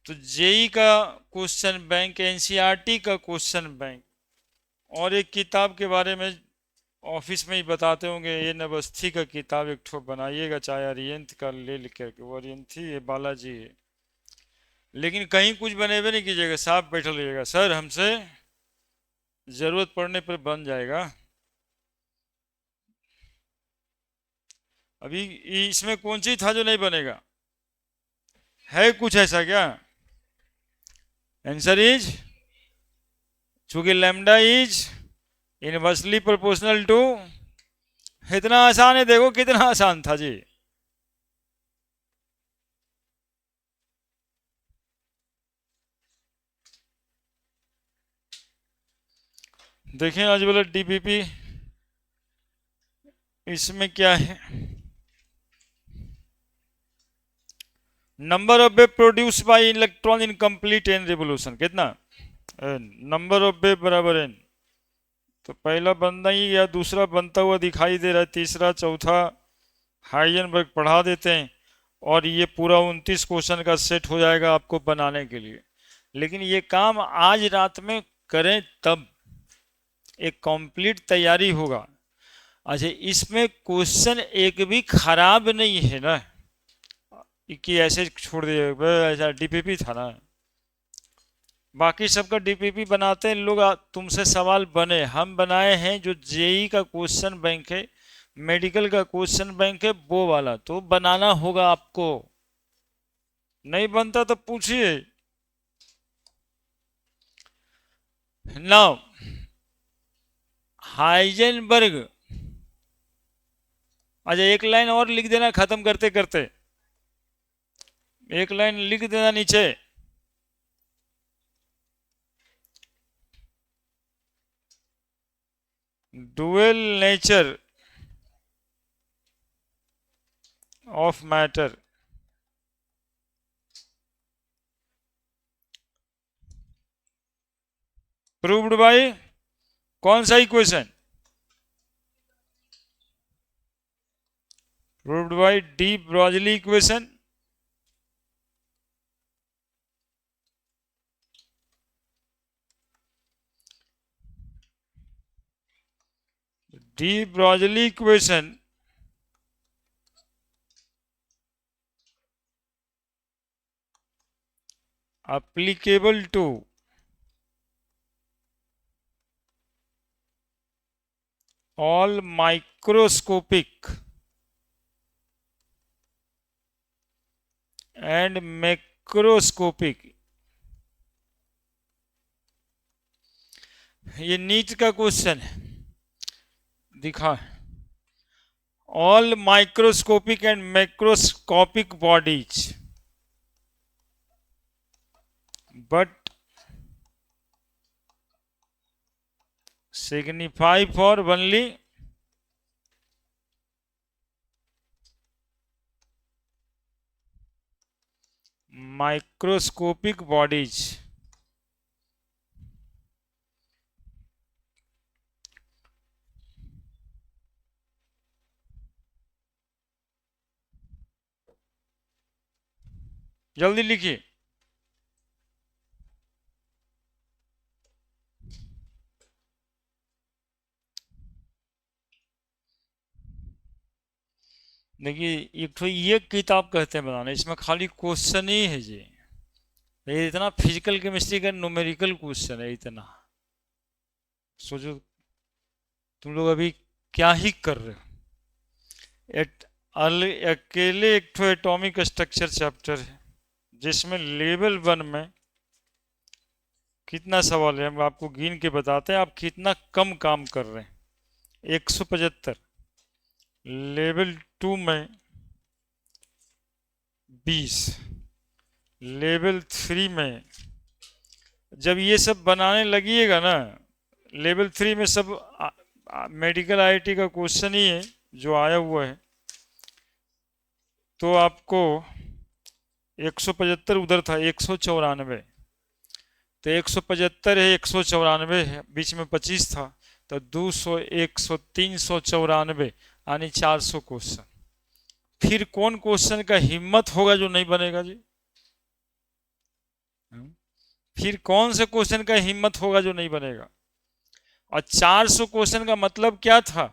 तो जेई का क्वेश्चन बैंक, एनसीईआरटी का क्वेश्चन बैंक, और एक किताब के बारे में ऑफिस में ही बताते होंगे, ये नवस्थी का किताब एक ठो बनाइएगा, चाहे अरियंत का ले लिख करके, वो अरियंत ही है, बालाजी है, लेकिन कहीं कुछ बने हुए नहीं कीजिएगा, साफ बैठल रहिएगा, सर हमसे जरूरत पड़ने पर बन जाएगा। अभी इसमें कौन सी था जो नहीं बनेगा, है कुछ ऐसा क्या? आंसर इज, चूंकि lambda is inversely proportional to, इतना आसान है, देखो कितना आसान था जी। देखें आज वाला डीपीपी, इसमें क्या है, number of wave produce by electron in complete n revolution कितना, नंबर ऑफ वेव बराबर एन, तो पहला बनना ही या दूसरा बनता हुआ दिखाई दे रहा है, तीसरा चौथा हाइजेनबर्ग पढ़ा देते हैं, और ये पूरा 29 क्वेश्चन का सेट हो जाएगा आपको बनाने के लिए। लेकिन ये काम आज रात में करें तब एक कंप्लीट तैयारी होगा। अच्छा, इसमें क्वेश्चन एक भी खराब नहीं है ना कि ऐसे छोड़ दिए, ऐसा डीपीपी था ना, बाकी सबका डीपीपी बनाते हैं लोग, तुमसे सवाल बने, हम बनाए हैं जो जेई का क्वेश्चन बैंक है, मेडिकल का क्वेश्चन बैंक है, वो वाला तो बनाना होगा आपको। नहीं बनता तो पूछिए। नाउ हाइजेनबर्ग, अच्छा एक लाइन और लिख देना खत्म करते करते, एक लाइन लिख देना नीचे। Dual nature of matter proved bye, कौन सा equation? Proved bye de Broglie equation. De Broglie equation applicable to all microscopic and macroscopic, ये नीट का क्वेश्चन है, दिखा। All microscopic and macroscopic bodies but signify for only microscopic bodies। जल्दी लिखिए। देखिए एक तो ये किताब कहते हैं बनाना, इसमें खाली क्वेश्चन ही है जी, ये इतना फिजिकल केमिस्ट्री का न्यूमेरिकल क्वेश्चन है इतना। सोचो तुम लोग अभी क्या ही कर रहे हो। अकेले एक तो एटॉमिक स्ट्रक्चर चैप्टर है जिसमें लेवल 1 में कितना सवाल है हम आपको गिन के बताते हैं, आप कितना कम काम कर रहे हैं। 175, लेवल 2 में 20, लेवल 3 में जब ये सब बनाने लगिएगा ना, लेवल 3 में सब मेडिकल आईआईटी का क्वेश्चन ही है जो आया हुआ है, तो आपको 175 उधर था 194, तो 175 है 194 है, बीच में 25 था, तो 200 100 394 यानी 400 क्वेश्चन। फिर कौन क्वेश्चन का हिम्मत होगा जो नहीं बनेगा जी? फिर कौन से क्वेश्चन का हिम्मत होगा जो नहीं बनेगा? और 400 क्वेश्चन का मतलब क्या था?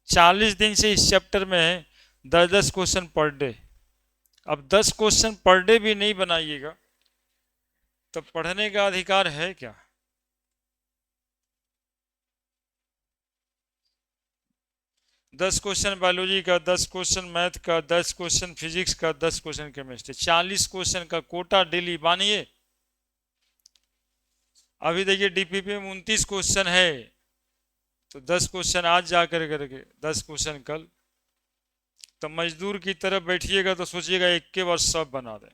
40 दिन से इस चैप्टर में है, 10-10 क्वेश्चन पर डे। अब 10 क्वेश्चन पर डे भी नहीं बनाइएगा तो पढ़ने का अधिकार है क्या? 10 क्वेश्चन बायोलॉजी का, 10 क्वेश्चन मैथ का, 10 क्वेश्चन फिजिक्स का, 10 क्वेश्चन केमिस्ट्री, 40 क्वेश्चन का कोटा डेली बानिए। अभी देखिए डीपीपी में 29 क्वेश्चन है, तो 10 क्वेश्चन आज जाकर करके 10 क्वेश्चन कल, तो मजदूर की तरफ बैठिएगा तो सोचिएगा एक के बाद सब बना दें।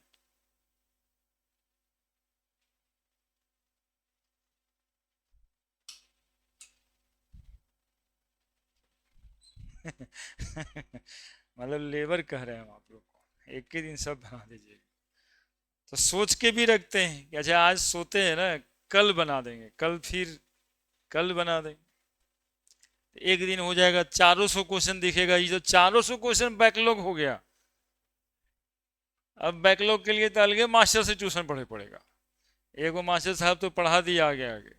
मतलब लेबर कह रहे हैं हम आप लोग को, एक ही दिन सब बना दीजिए। तो सोच के भी रखते हैं कि अच्छा आज सोते हैं ना, कल बना देंगे, कल फिर कल बना देंगे, एक दिन हो जाएगा 400 क्वेश्चन दिखेगा, ये जो 400 क्वेश्चन बैकलॉग हो गया। अब बैकलॉग के लिए तो अलगे मास्टर से ट्यूशन पढ़े पड़ेगा, एगो मास्टर साहब तो पढ़ा दिया आगे आगे।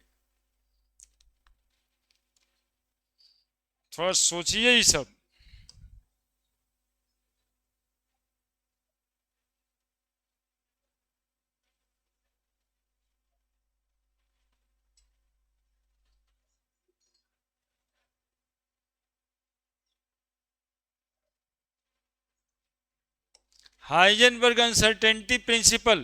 थोड़ा सोचिए ही सब। Heisenberg uncertainty principle.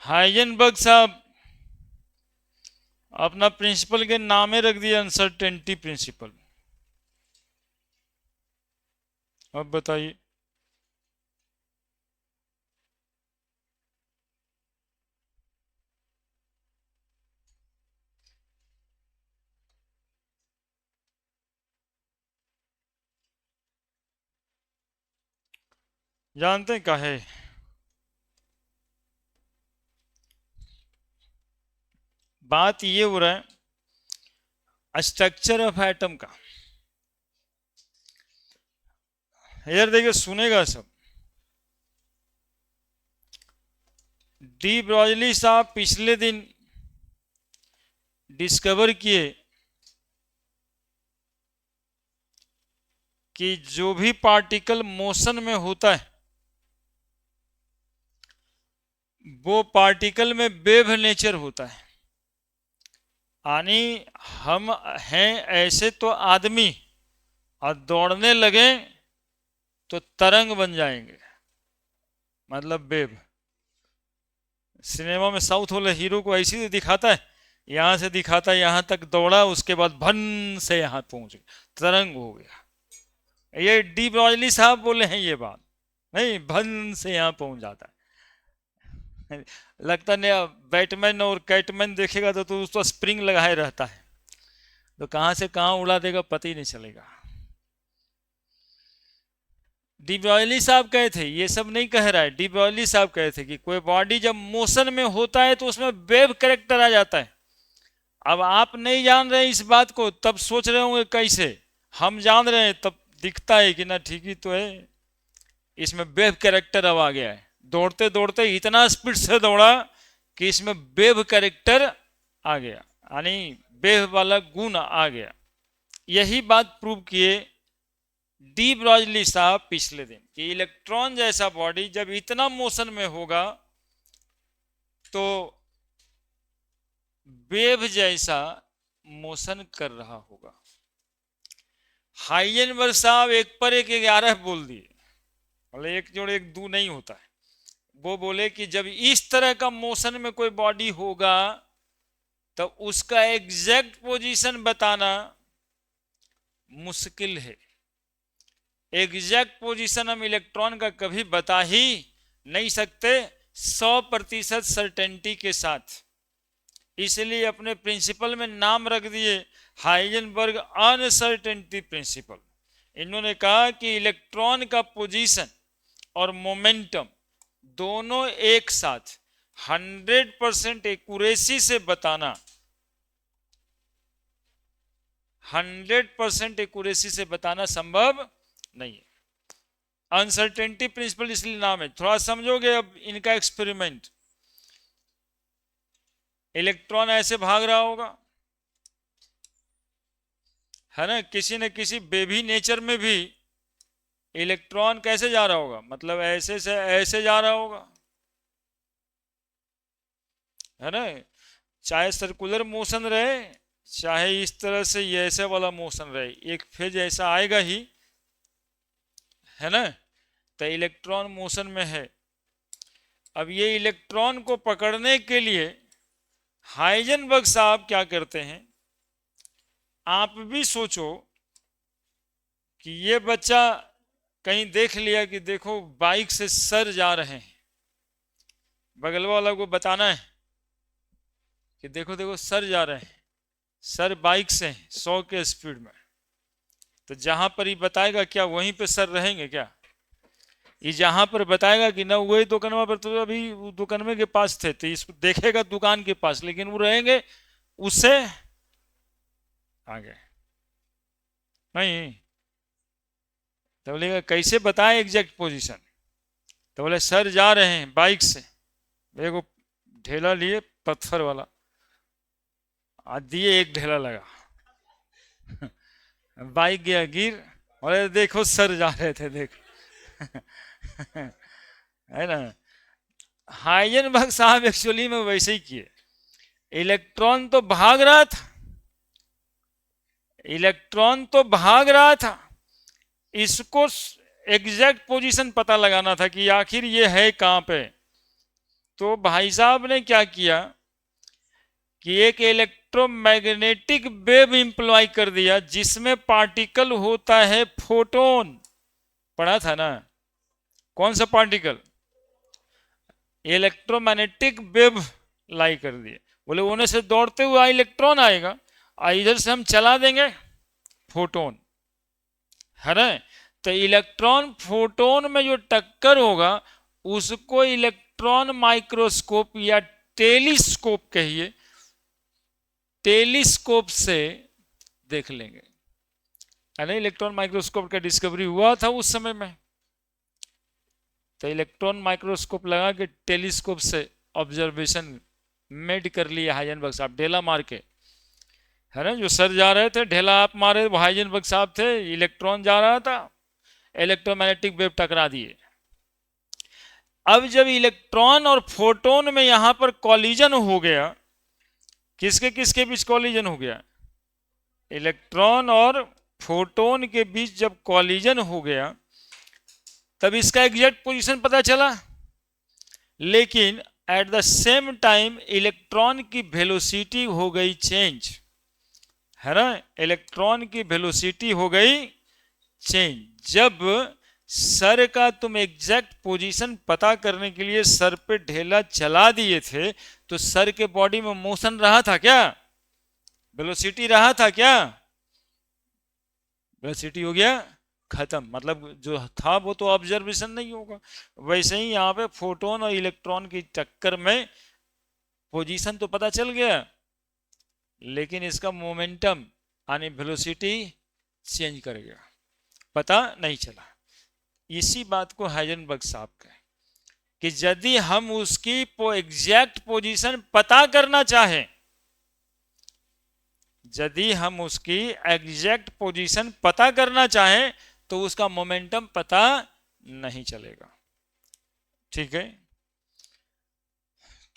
हाइजेनबर्ग साहब अपना प्रिंसिपल के नामे रख दिया अनसर्टेनिटी प्रिंसिपल। अब बताइए, जानते हैं क्या है? बात ये हो रहा है स्ट्रक्चर ऑफ एटम का। यार देखिए, सुनेगा सब। डी ब्रॉगली साहब पिछले दिन डिस्कवर किए कि जो भी पार्टिकल मोशन में होता है वो पार्टिकल में वेव नेचर होता है। यानी हम हैं ऐसे तो आदमी, और दौड़ने लगे तो तरंग बन जाएंगे, मतलब वेव। सिनेमा में साउथ वाले हीरो को ऐसी ही दिखाता है, यहां से दिखाता है यहां तक दौड़ा, उसके बाद भन से यहां पहुंच गया, तरंग हो गया। ये डी ब्रॉगली साहब बोले हैं ये बात, नहीं भन से यहां पहुंच जाता है। लगता नहीं, बैटमैन और कैटमैन देखेगा तो उसको स्प्रिंग लगाए रहता है, तो कहां से कहां उड़ा देगा पता ही नहीं चलेगा। डी ब्रॉगली साहब कहे थे, ये सब नहीं कह रहा है, डी ब्रॉगली साहब कहे थे कि कोई बॉडी जब मोशन में होता है तो उसमें वेव कैरेक्टर आ जाता है। अब आप नहीं जान रहे इस बात को, तब सोच रहे होंगे कैसे। हम जान रहे हैं तब दिखता है कि ना ठीक ही तो है, इसमें वेव कैरेक्टर अब आ गया है। दौड़ते दौड़ते इतना स्पीड से दौड़ा कि इसमें वेव कैरेक्टर आ गया, यानी वेव वाला गुण आ गया। यही बात प्रूव किए डी ब्रॉगली साहब पिछले दिन कि इलेक्ट्रॉन जैसा बॉडी जब इतना मोशन में होगा तो वेव जैसा मोशन कर रहा होगा। हाइजेनबर्ग साहब एक पर एक 11 बोल दिए, मतलब एक जोड़ एक दो नहीं होता है। वो बोले कि जब इस तरह का मोशन में कोई बॉडी होगा तो उसका एग्जैक्ट पोजीशन बताना मुश्किल है। एग्जैक्ट पोजीशन हम इलेक्ट्रॉन का कभी बता ही नहीं सकते 100% सर्टेनिटी के साथ। इसलिए अपने प्रिंसिपल में नाम रख दिए हाइजेनबर्ग अनसर्टेनिटी प्रिंसिपल। इन्होंने कहा कि इलेक्ट्रॉन का पोजीशन और मोमेंटम दोनों एक साथ 100% एक्यूरेसी से बताना, 100% एक्यूरेसी से बताना संभव नहीं है। अनसर्टेनिटी प्रिंसिपल इसलिए नाम है। थोड़ा समझोगे अब इनका एक्सपेरिमेंट। इलेक्ट्रॉन ऐसे भाग रहा होगा, है ना, किसी न किसी बेबी नेचर में भी इलेक्ट्रॉन कैसे जा रहा होगा, मतलब ऐसे से ऐसे जा रहा होगा, है ना। चाहे सर्कुलर मोशन रहे, चाहे इस तरह से ये ऐसे वाला मोशन रहे, एक फेज ऐसा आएगा ही, है ना। तो इलेक्ट्रॉन मोशन में है। अब ये इलेक्ट्रॉन को पकड़ने के लिए हाइजेनबर्ग साहब क्या करते हैं, आप भी सोचो कि ये बच्चा कहीं देख लिया कि देखो बाइक से सर जा रहे हैं, बगल वाला को बताना है कि देखो देखो सर जा रहे हैं, सर बाइक से 100 के स्पीड में, तो जहां पर ही बताएगा क्या वहीं पे सर रहेंगे क्या? ये जहां पर बताएगा कि ना वही दुकानवा पर, तो अभी दुकानवे के पास थे, तो इसको देखेगा दुकान के पास, लेकिन वो रहेंगे उससे आगे नहीं। तो बोलेगा कैसे बताएं एग्जैक्ट पोजीशन? तो बोले सर जा रहे हैं बाइक से, देखो ढेला लिए पत्थर वाला, आज दिए एक ढेला लगा बाइक गया गिर, और देखो सर जा रहे थे, देखो है ना। हाइजेनबर्ग साहब एक्चुअली में वैसे ही किए। इलेक्ट्रॉन तो भाग रहा था, इलेक्ट्रॉन तो भाग रहा था, इसको एग्जैक्ट पोजीशन पता लगाना था कि आखिर ये है कहां पे। तो भाई साहब ने क्या किया कि एक इलेक्ट्रोमैग्नेटिक वेव इंप्लॉय कर दिया जिसमें पार्टिकल होता है फोटोन। पढ़ा था ना। कौन सा पार्टिकल? इलेक्ट्रोमैग्नेटिक वेव लाई कर दिए। बोले होने से दौड़ते हुए इलेक्ट्रॉन आएगा, इधर से हम चला देंगे फोटोन, है ना। तो इलेक्ट्रॉन फोटोन में जो टक्कर होगा उसको इलेक्ट्रॉन माइक्रोस्कोप या टेलीस्कोप कहिए, टेलीस्कोप से देख लेंगे, है ना। इलेक्ट्रॉन माइक्रोस्कोप का डिस्कवरी हुआ था उस समय में। तो इलेक्ट्रॉन माइक्रोस्कोप लगा के टेलीस्कोप से ऑब्जर्वेशन मेड कर लिया हाइजेनबर्ग साहब, ढेला मार के, है ना। जो सर जा रहे थे ढेला आप मारे, वो हाइजेनबर्ग साहब थे, इलेक्ट्रॉन जा रहा था, इलेक्ट्रोमैग्नेटिक वेव टकरा दिए। अब जब इलेक्ट्रॉन और फोटोन में यहां पर कॉलिजन हो गया, किसके किसके बीच कॉलिजन हो गया? इलेक्ट्रॉन और फोटोन के बीच जब कॉलिजन हो गया तब इसका एग्जैक्ट पोजीशन पता चला। लेकिन at the same time electron की वेलोसिटी हो गई चेंज, है ना। इलेक्ट्रॉन की वेलोसिटी हो गई चेंज। जब सर का तुम एग्जैक्ट पोजीशन पता करने के लिए सर पे ढेला चला दिए थे तो सर के बॉडी में मोशन रहा था क्या? वेलोसिटी रहा था क्या? वेलोसिटी हो गया खत्म, मतलब जो था वो तो ऑब्जर्वेशन नहीं होगा। वैसे ही यहाँ पे फोटोन और इलेक्ट्रॉन की टक्कर में पोजीशन तो पता चल गया, लेकिन इसका मोमेंटम यानी वेलोसिटी चेंज कर गया, पता नहीं चला। इसी बात को हाइजेनबर्ग साहब कहे कि यदि हम उसकी एग्जैक्ट पोजीशन पता करना चाहें, यदि हम उसकी एग्जैक्ट पोजीशन पता करना चाहें तो उसका मोमेंटम पता नहीं चलेगा। ठीक है।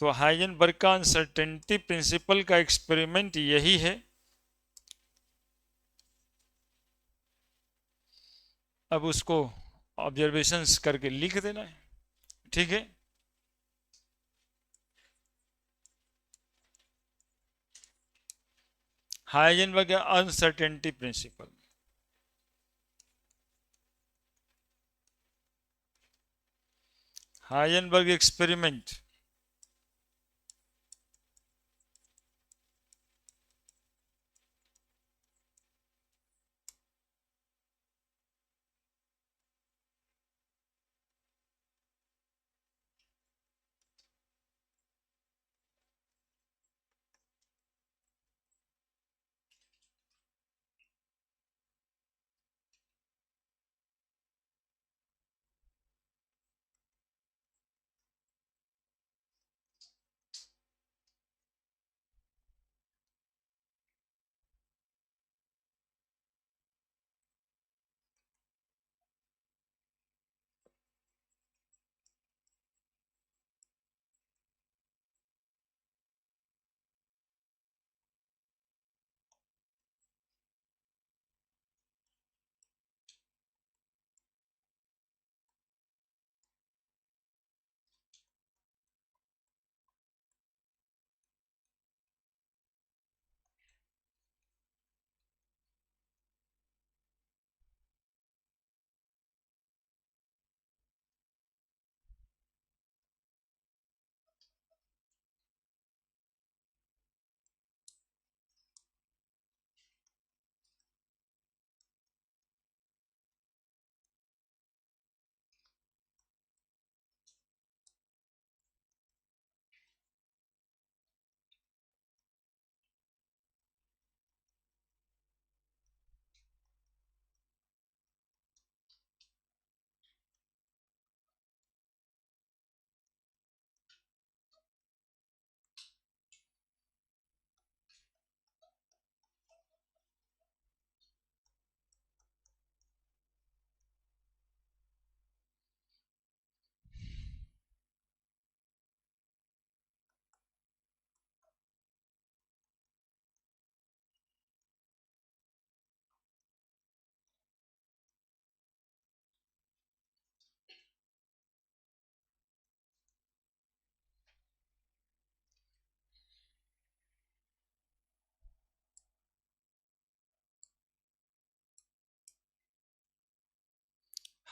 तो हाइजेनबर्ग का अनसर्टेनिटी प्रिंसिपल का एक्सपेरिमेंट यही है। अब उसको ऑब्जर्वेशंस करके लिख देना है। ठीक है। हाइजेनबर्ग का uncertainty principle, Heisenberg experiment.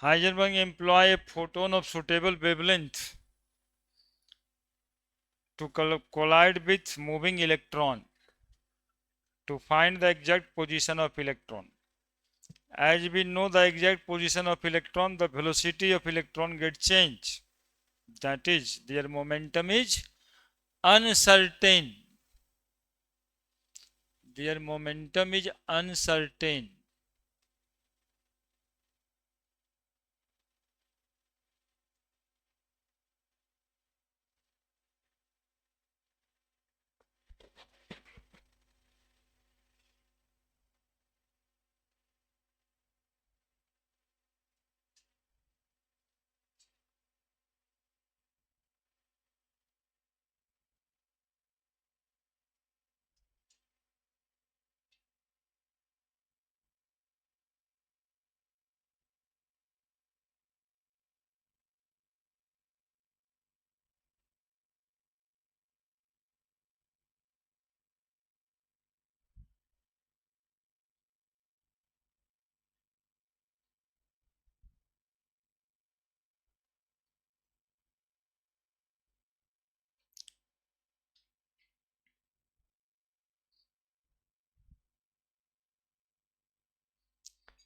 Heisenberg employ a photon of suitable wavelength to collide with moving electron to find the exact position of electron. As we know the exact position of electron, the velocity of electron gets changed. That is, their momentum is uncertain. Their momentum is uncertain.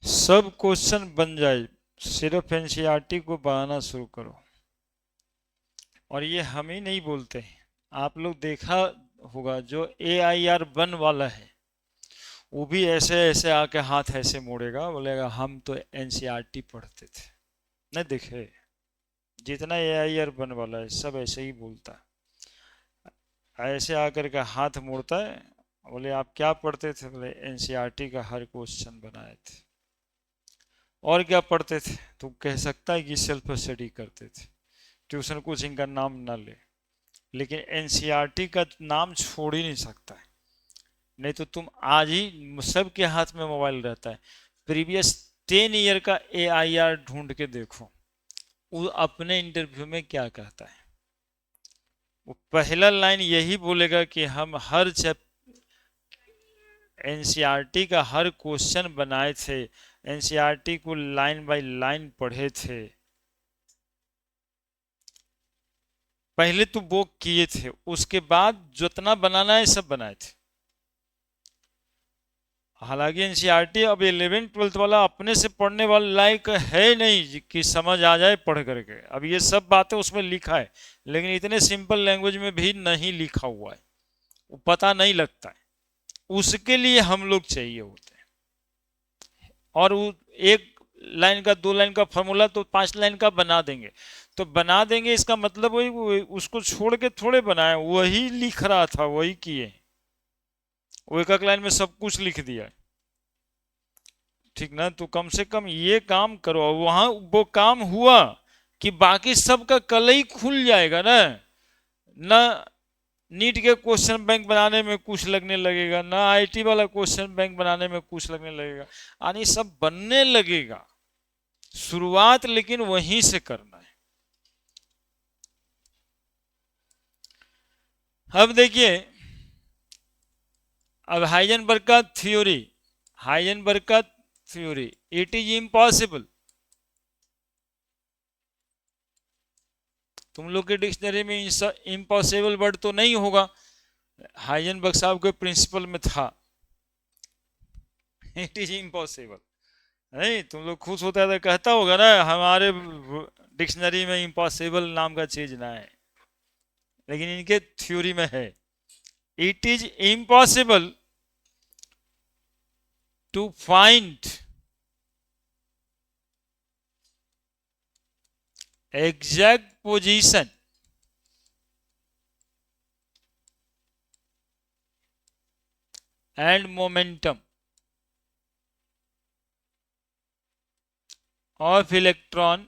सब question बन जाए, सिर्फ NCERT को बनाना शुरू करो। और ये हम ही नहीं बोलते हैं, आप लोग देखा होगा जो AIR1 वाला है वो भी ऐसे ऐसे आके हाथ ऐसे मोड़ेगा, बोलेगा हम तो एनसीईआरटी पढ़ते थे। नहीं देखे, जितना AIR1 वाला है सब ऐसे ही बोलता है, ऐसे आकर के हाथ मोड़ता है, बोले आप क्या पढ़ते थे, बोले एनसीईआरटी का हर क्वेश्चन बनाए थे। और क्या पढ़ते थे, तो कह सकता है कि सेल्फ स्टडी करते थे, ट्यूशन कोचिंग का नाम ना ले, लेकिन एनसीईआरटी का नाम छोड़ ही नहीं सकता है। नहीं तो तुम आज ही सबके हाथ में मोबाइल रहता है, प्रीवियस 10 ईयर का AIR ढूंढ के देखो, वो अपने इंटरव्यू में क्या कहता है। वो पहला लाइन यही बोलेगा कि हम हर एनसीईआरटी का हर क्वेश्चन बनाए थे, एनसीईआरटी को लाइन बाय लाइन पढ़े थे, पहले तो वो किए थे, उसके बाद जितना बनाना है सब बनाए थे। हालांकि एनसीईआरटी अब 11th-12th वाला अपने से पढ़ने वाला लायक है नहीं कि समझ आ जाए पढ़ करके। अब ये सब बातें उसमें लिखा है, लेकिन इतने सिंपल लैंग्वेज में भी नहीं लिखा हुआ है, वो पता नहीं लगता है। उसके लिए हम लोग चाहिए होते हैं, और वो एक लाइन का 2 लाइन का फॉर्मूला तो 5 लाइन का बना देंगे। तो बना देंगे इसका मतलब वही, उसको छोड़ के थोड़े बनाए, वही लिख रहा था वही किए, वो एक लाइन में सब कुछ लिख दिया, ठीक ना। तो कम से कम ये काम करो, वहां वो काम हुआ कि बाकी सबका कल ही खुल जाएगा ना। ना नीट के क्वेश्चन बैंक बनाने में कुछ लगने लगेगा, ना आईटी वाला क्वेश्चन बैंक बनाने में कुछ लगने लगेगा, यानी सब बनने लगेगा। शुरुआत लेकिन वहीं से करना है। अब देखिए, अब हाइजेनबर्ग का थ्योरी, हाइजेनबर्ग का थ्योरी, इट इज इम्पॉसिबल। तुम लोग के डिक्शनरी में इम्पॉसिबल वर्ड तो नहीं होगा, हाइजेनबर्ग साहब के प्रिंसिपल में था, इट इज इम्पॉसिबल। नहीं, तुम लोग खुश होता है तो कहता होगा ना हमारे डिक्शनरी में इम्पॉसिबल नाम का चीज ना है, लेकिन इनके थ्योरी में है। It is impossible to find exact position and momentum of electron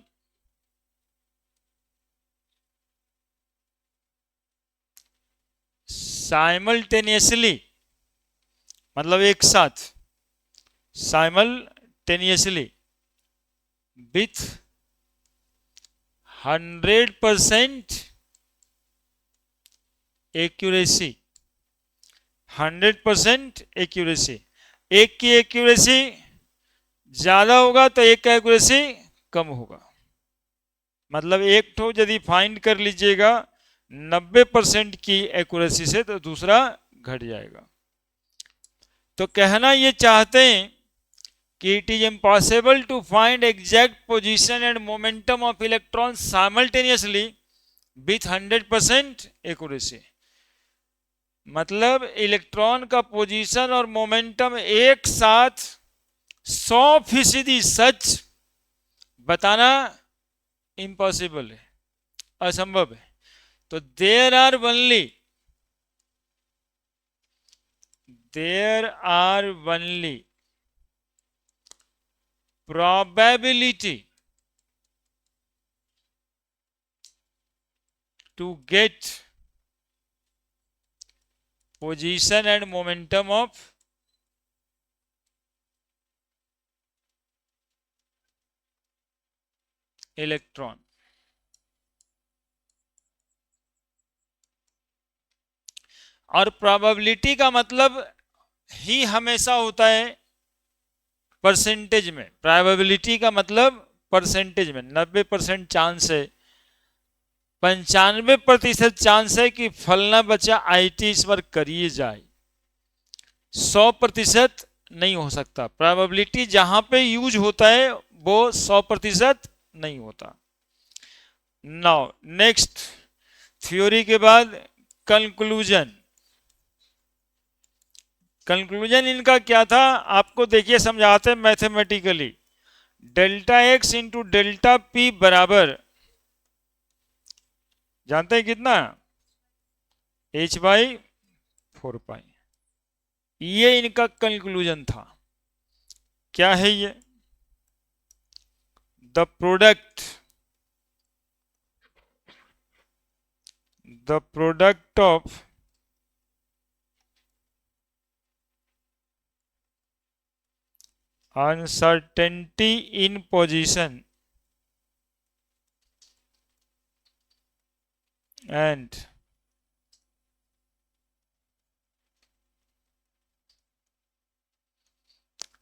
simultaneously, मतलब एक साथ, simultaneously with 100% एक्यूरेसी, 100% एक्यूरेसी। एक की एक्यूरेसी ज्यादा होगा तो एक का एक्यूरेसी कम होगा। मतलब एक ठो यदि फाइंड कर लीजिएगा 90% की एक्यूरेसी से, तो दूसरा घट जाएगा। तो कहना ये चाहते हैं कि it is impossible to find exact position and momentum of electron simultaneously with 100% accuracy. मतलब इलेक्ट्रॉन का पोजीशन और मोमेंटम एक साथ 100% सच बताना इम्पॉसिबल है, असंभव है। तो there are only probability to get position and momentum of electron। और प्रोबेबिलिटी का मतलब ही हमेशा होता है परसेंटेज में। प्रोबेबिलिटी का मतलब परसेंटेज में 90% चांस है, 95% चांस है कि फलना बच्चा आईटी इस बार करिए जाए। 100% नहीं हो सकता। प्रोबेबिलिटी जहां पे यूज होता है वो 100% नहीं होता। नाउ नेक्स्ट, थ्योरी के बाद कंक्लूजन। कंक्लूजन इनका क्या था आपको देखिए समझाते mathematically. Delta x into delta p बराबर, जानते हैं कितना, h/4 पाई। ये इनका कंक्लूजन था। क्या है ये? The product of uncertainty in position and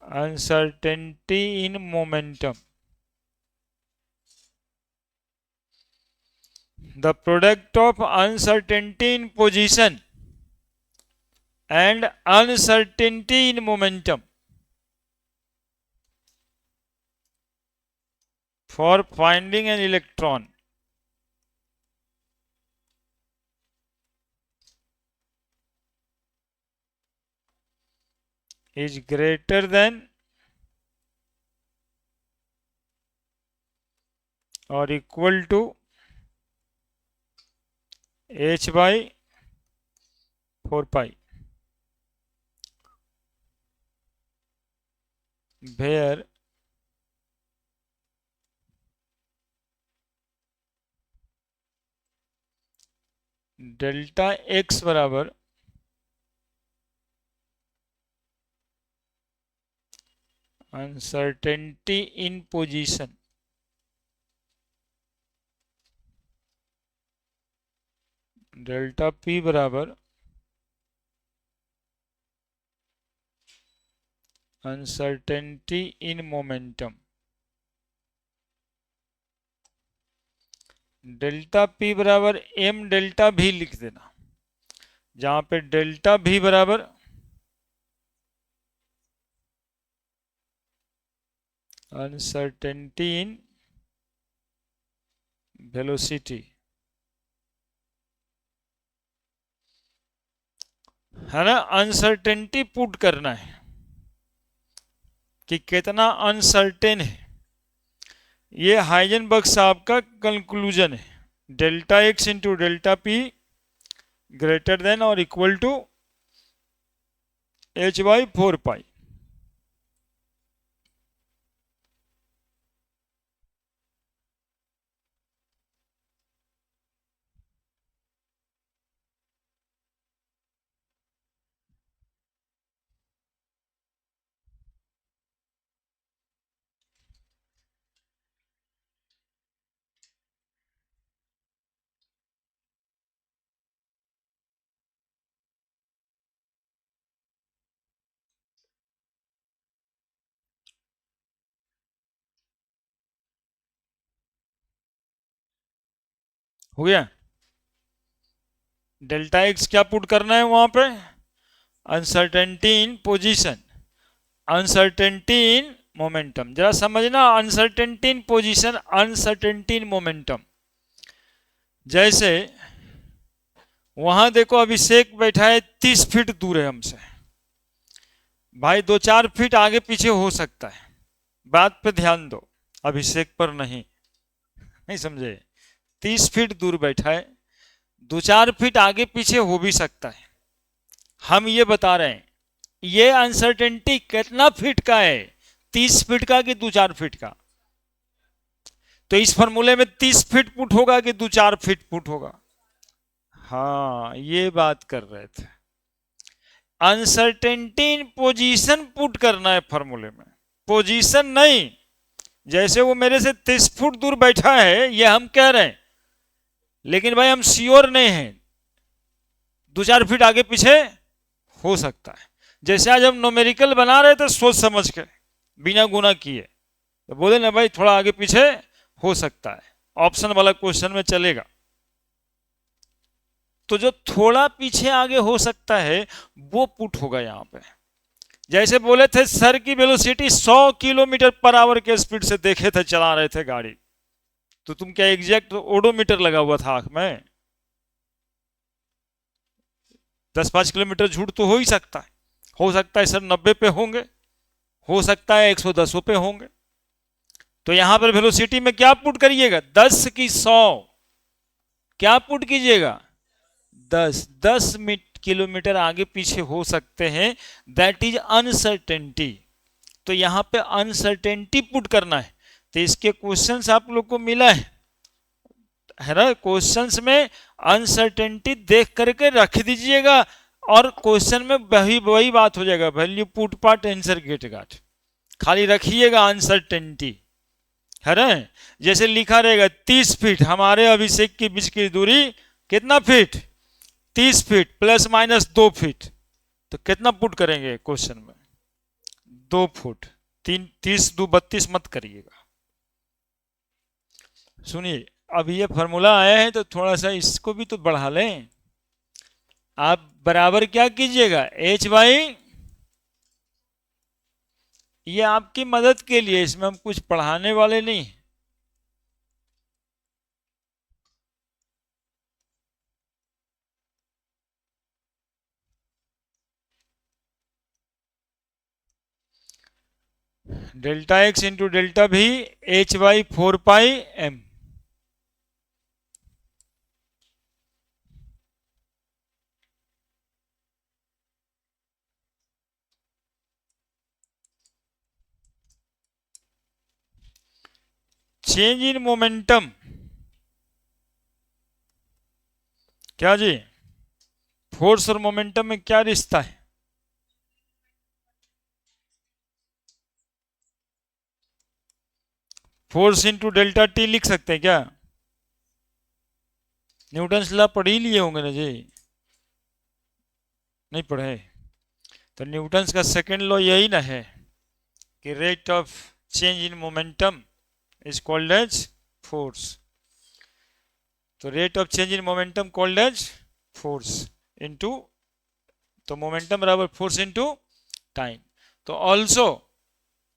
uncertainty in momentum, the product of uncertainty in position and uncertainty in momentum for finding an electron is greater than or equal to h/4 पाई, where delta x बराबर uncertainty in position, delta p बराबर uncertainty in momentum. Delta p बराबर m delta भी लिख देना, जहां पे delta भी बराबर अनसर्टेनिटी इन वेलोसिटी, है ना। अनसर्टेनिटी पुट करना है कि कितना अनसर्टेन है। ये हाइजेनबर्ग साहब का कंक्लूजन है। Delta x into delta P greater than और इक्वल टू h/4 पाई। हो गया। डेल्टा एक्स क्या पुट करना है वहां पे, uncertainty in position, uncertainty in momentum. जरा समझना, uncertainty in position, uncertainty in momentum. जैसे वहां देखो अभिषेक बैठा है 30 फीट दूर है हमसे, भाई 2-4 फीट आगे पीछे हो सकता है, बात पे ध्यान दो, अभिषेक पर नहीं, नहीं समझे। 30 फीट दूर बैठा है, 2-4 फीट आगे पीछे हो भी सकता है। हम ये बता रहे हैं ये अनसर्टेनिटी कितना फीट का है, 30 फीट का कि 2-4 फीट का। तो इस फॉर्मूले में 30 फीट पुट होगा कि 2-4 फीट पुट होगा। हाँ ये बात कर रहे थे, अनसर्टेनिटी इन पोजीशन पुट करना है फॉर्मूले में, पोजीशन नहीं। जैसे वो मेरे से 30 फुट दूर बैठा है ये हम कह रहे हैं, लेकिन भाई हम श्योर नहीं हैं, 2-4 फीट आगे पीछे हो सकता है। जैसे आज हम न्यूमेरिकल बना रहे थे सोच समझ के बिना गुना किए, तो बोले ना भाई थोड़ा आगे पीछे हो सकता है, ऑप्शन वाला क्वेश्चन में चलेगा। तो जो थोड़ा पीछे आगे हो सकता है वो पुट होगा यहां पे। जैसे बोले थे सर की वेलोसिटी 100 किलोमीटर पर आवर के स्पीड से देखे थे, चला रहे थे गाड़ी, तो तुम क्या एग्जैक्ट ओडोमीटर लगा हुआ था आंख में? 10-5 किलोमीटर झूठ तो हो ही सकता है, हो सकता है सर 90 पे होंगे, हो सकता है 110 पे होंगे। तो यहां पर वेलोसिटी में क्या पुट करिएगा, 10 की 100, क्या पुट कीजिएगा 10 किलोमीटर आगे पीछे हो सकते हैं, दैट इज अनसर्टेनिटी। तो यहां पे अनसर्टेनिटी पुट करना है। तो इसके क्वेश्चंस आप लोग को मिला है ना, क्वेश्चंस में अनसर्टेनिटी देख करके रख दीजिएगा और क्वेश्चन में वही बात हो जाएगा, value put part answer get got, खाली रखिएगा अनसर्टेनिटी, है ना। जैसे लिखा रहेगा 30 फीट, हमारे अभिषेक के बीच की दूरी कितना feet, 30 feet plus minus 2 feet, तो कितना पुट करेंगे क्वेश्चन में, 2 फुट। 30 2 32 मत करिएगा। सुनिए अब ये फॉर्मूला आया है तो थोड़ा सा इसको भी तो बढ़ा लें। आप बराबर क्या कीजिएगा, h बाई, ये आपकी मदद के लिए, इसमें हम कुछ पढ़ाने वाले नहीं। डेल्टा एक्स इंटू डेल्टा भी h by 4 pi m। Change in momentum, क्या जी, फोर्स और मोमेंटम में क्या रिश्ता है? फोर्स इंटू डेल्टा टी लिख सकते हैं क्या? न्यूटन्स लॉ पढ़ ही लिए होंगे ना जी, नहीं पढ़े? तो न्यूटन्स का सेकेंड लॉ यही ना है कि rate of change in momentum is called as force. तो rate of change in momentum called as force into, तो मोमेंटम बराबर फोर्स इनटू टाइम। तो ऑल्सो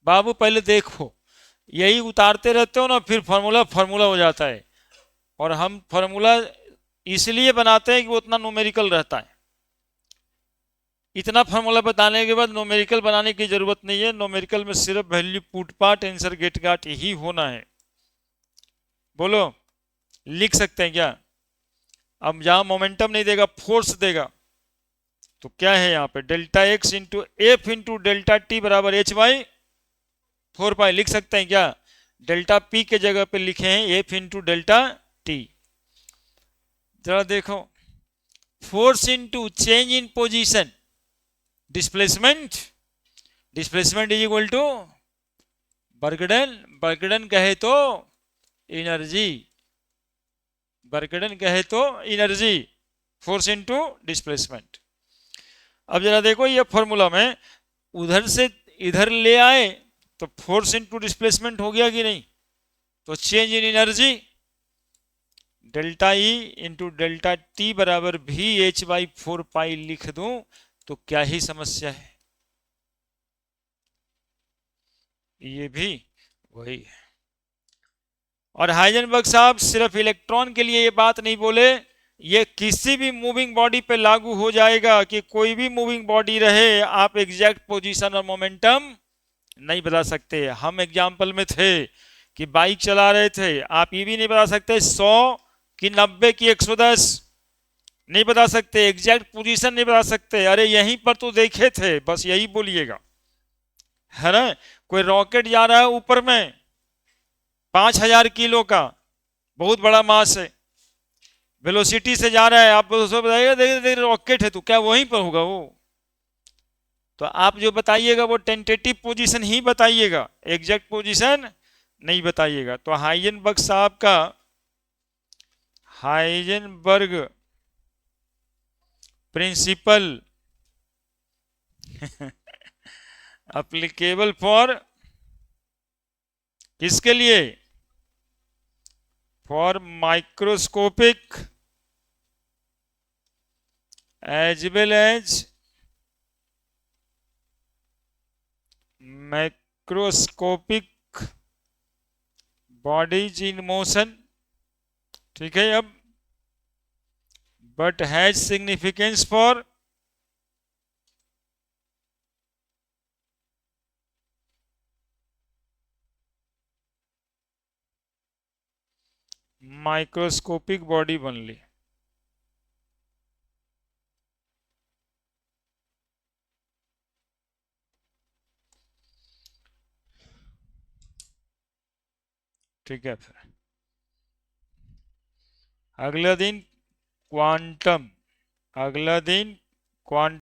बाबू पहले देखो, यही उतारते रहते हो ना, फिर फार्मूला हो जाता है। और हम फार्मूला इसलिए बनाते हैं कि वो उतना न्यूमेरिकल रहता है। इतना फार्मूला बताने के बाद न्यूमेरिकल बनाने की जरूरत नहीं है। न्यूमेरिकल में सिर्फ value put part answer get got ही होना है। बोलो लिख सकते हैं क्या? अब जहां मोमेंटम नहीं देगा फोर्स देगा, तो क्या है यहाँ पे, delta x into F into delta T बराबर h बाई 4 पाई। लिख सकते हैं क्या? डेल्टा पी के जगह पे लिखे हैं एफ इंटू डेल्टा टी। जरा देखो, force into change in position, displacement, displacement is equal to work done, work done कहे तो एनर्जी, वर्कडन कहे तो एनर्जी, फोर्स इंटू डिस्प्लेसमेंट। अब जरा देखो ये फॉर्मूला में उधर से इधर ले आए तो फोर्स इंटू डिस्प्लेसमेंट हो गया कि नहीं? तो change in energy delta E into delta T बराबर भी एच बाई 4 पाई लिख दूं तो क्या ही समस्या है। ये भी वही है। और हाइजेनबर्ग साहब सिर्फ इलेक्ट्रॉन के लिए ये बात नहीं बोले, ये किसी भी मूविंग बॉडी पे लागू हो जाएगा कि कोई भी मूविंग बॉडी रहे, आप एग्जैक्ट पोजीशन और मोमेंटम नहीं बता सकते। हम एग्जाम्पल में थे कि बाइक चला रहे थे, आप ये भी नहीं बता सकते 100 की 90 की 110 नहीं बता सकते, एग्जैक्ट पोजीशन नहीं बता सकते। अरे यहीं पर तो देखे थे, बस यही बोलिएगा, है ना। कोई रॉकेट जा रहा है ऊपर में 5000 किलो का, बहुत बड़ा मास है, वेलोसिटी से जा रहा है, आप उसको बताइएगा देखिए रॉकेट है, तो क्या वहीं पर होगा वो। तो आप जो बताइएगा वो टेंटेटिव पोजीशन ही बताइएगा, एग्जैक्ट पोजीशन नहीं बताइएगा। तो हाइजेनबर्ग साहब का हाइजेनबर्ग प्रिंसिपल एप्लीकेबल फॉर किसके लिए, for microscopic as well as macroscopic bodies in motion. ठीक है, अब but has significance for microscopic body only. ठीक है, फिर अगला दिन क्वांटम, अगला दिन क्वांटम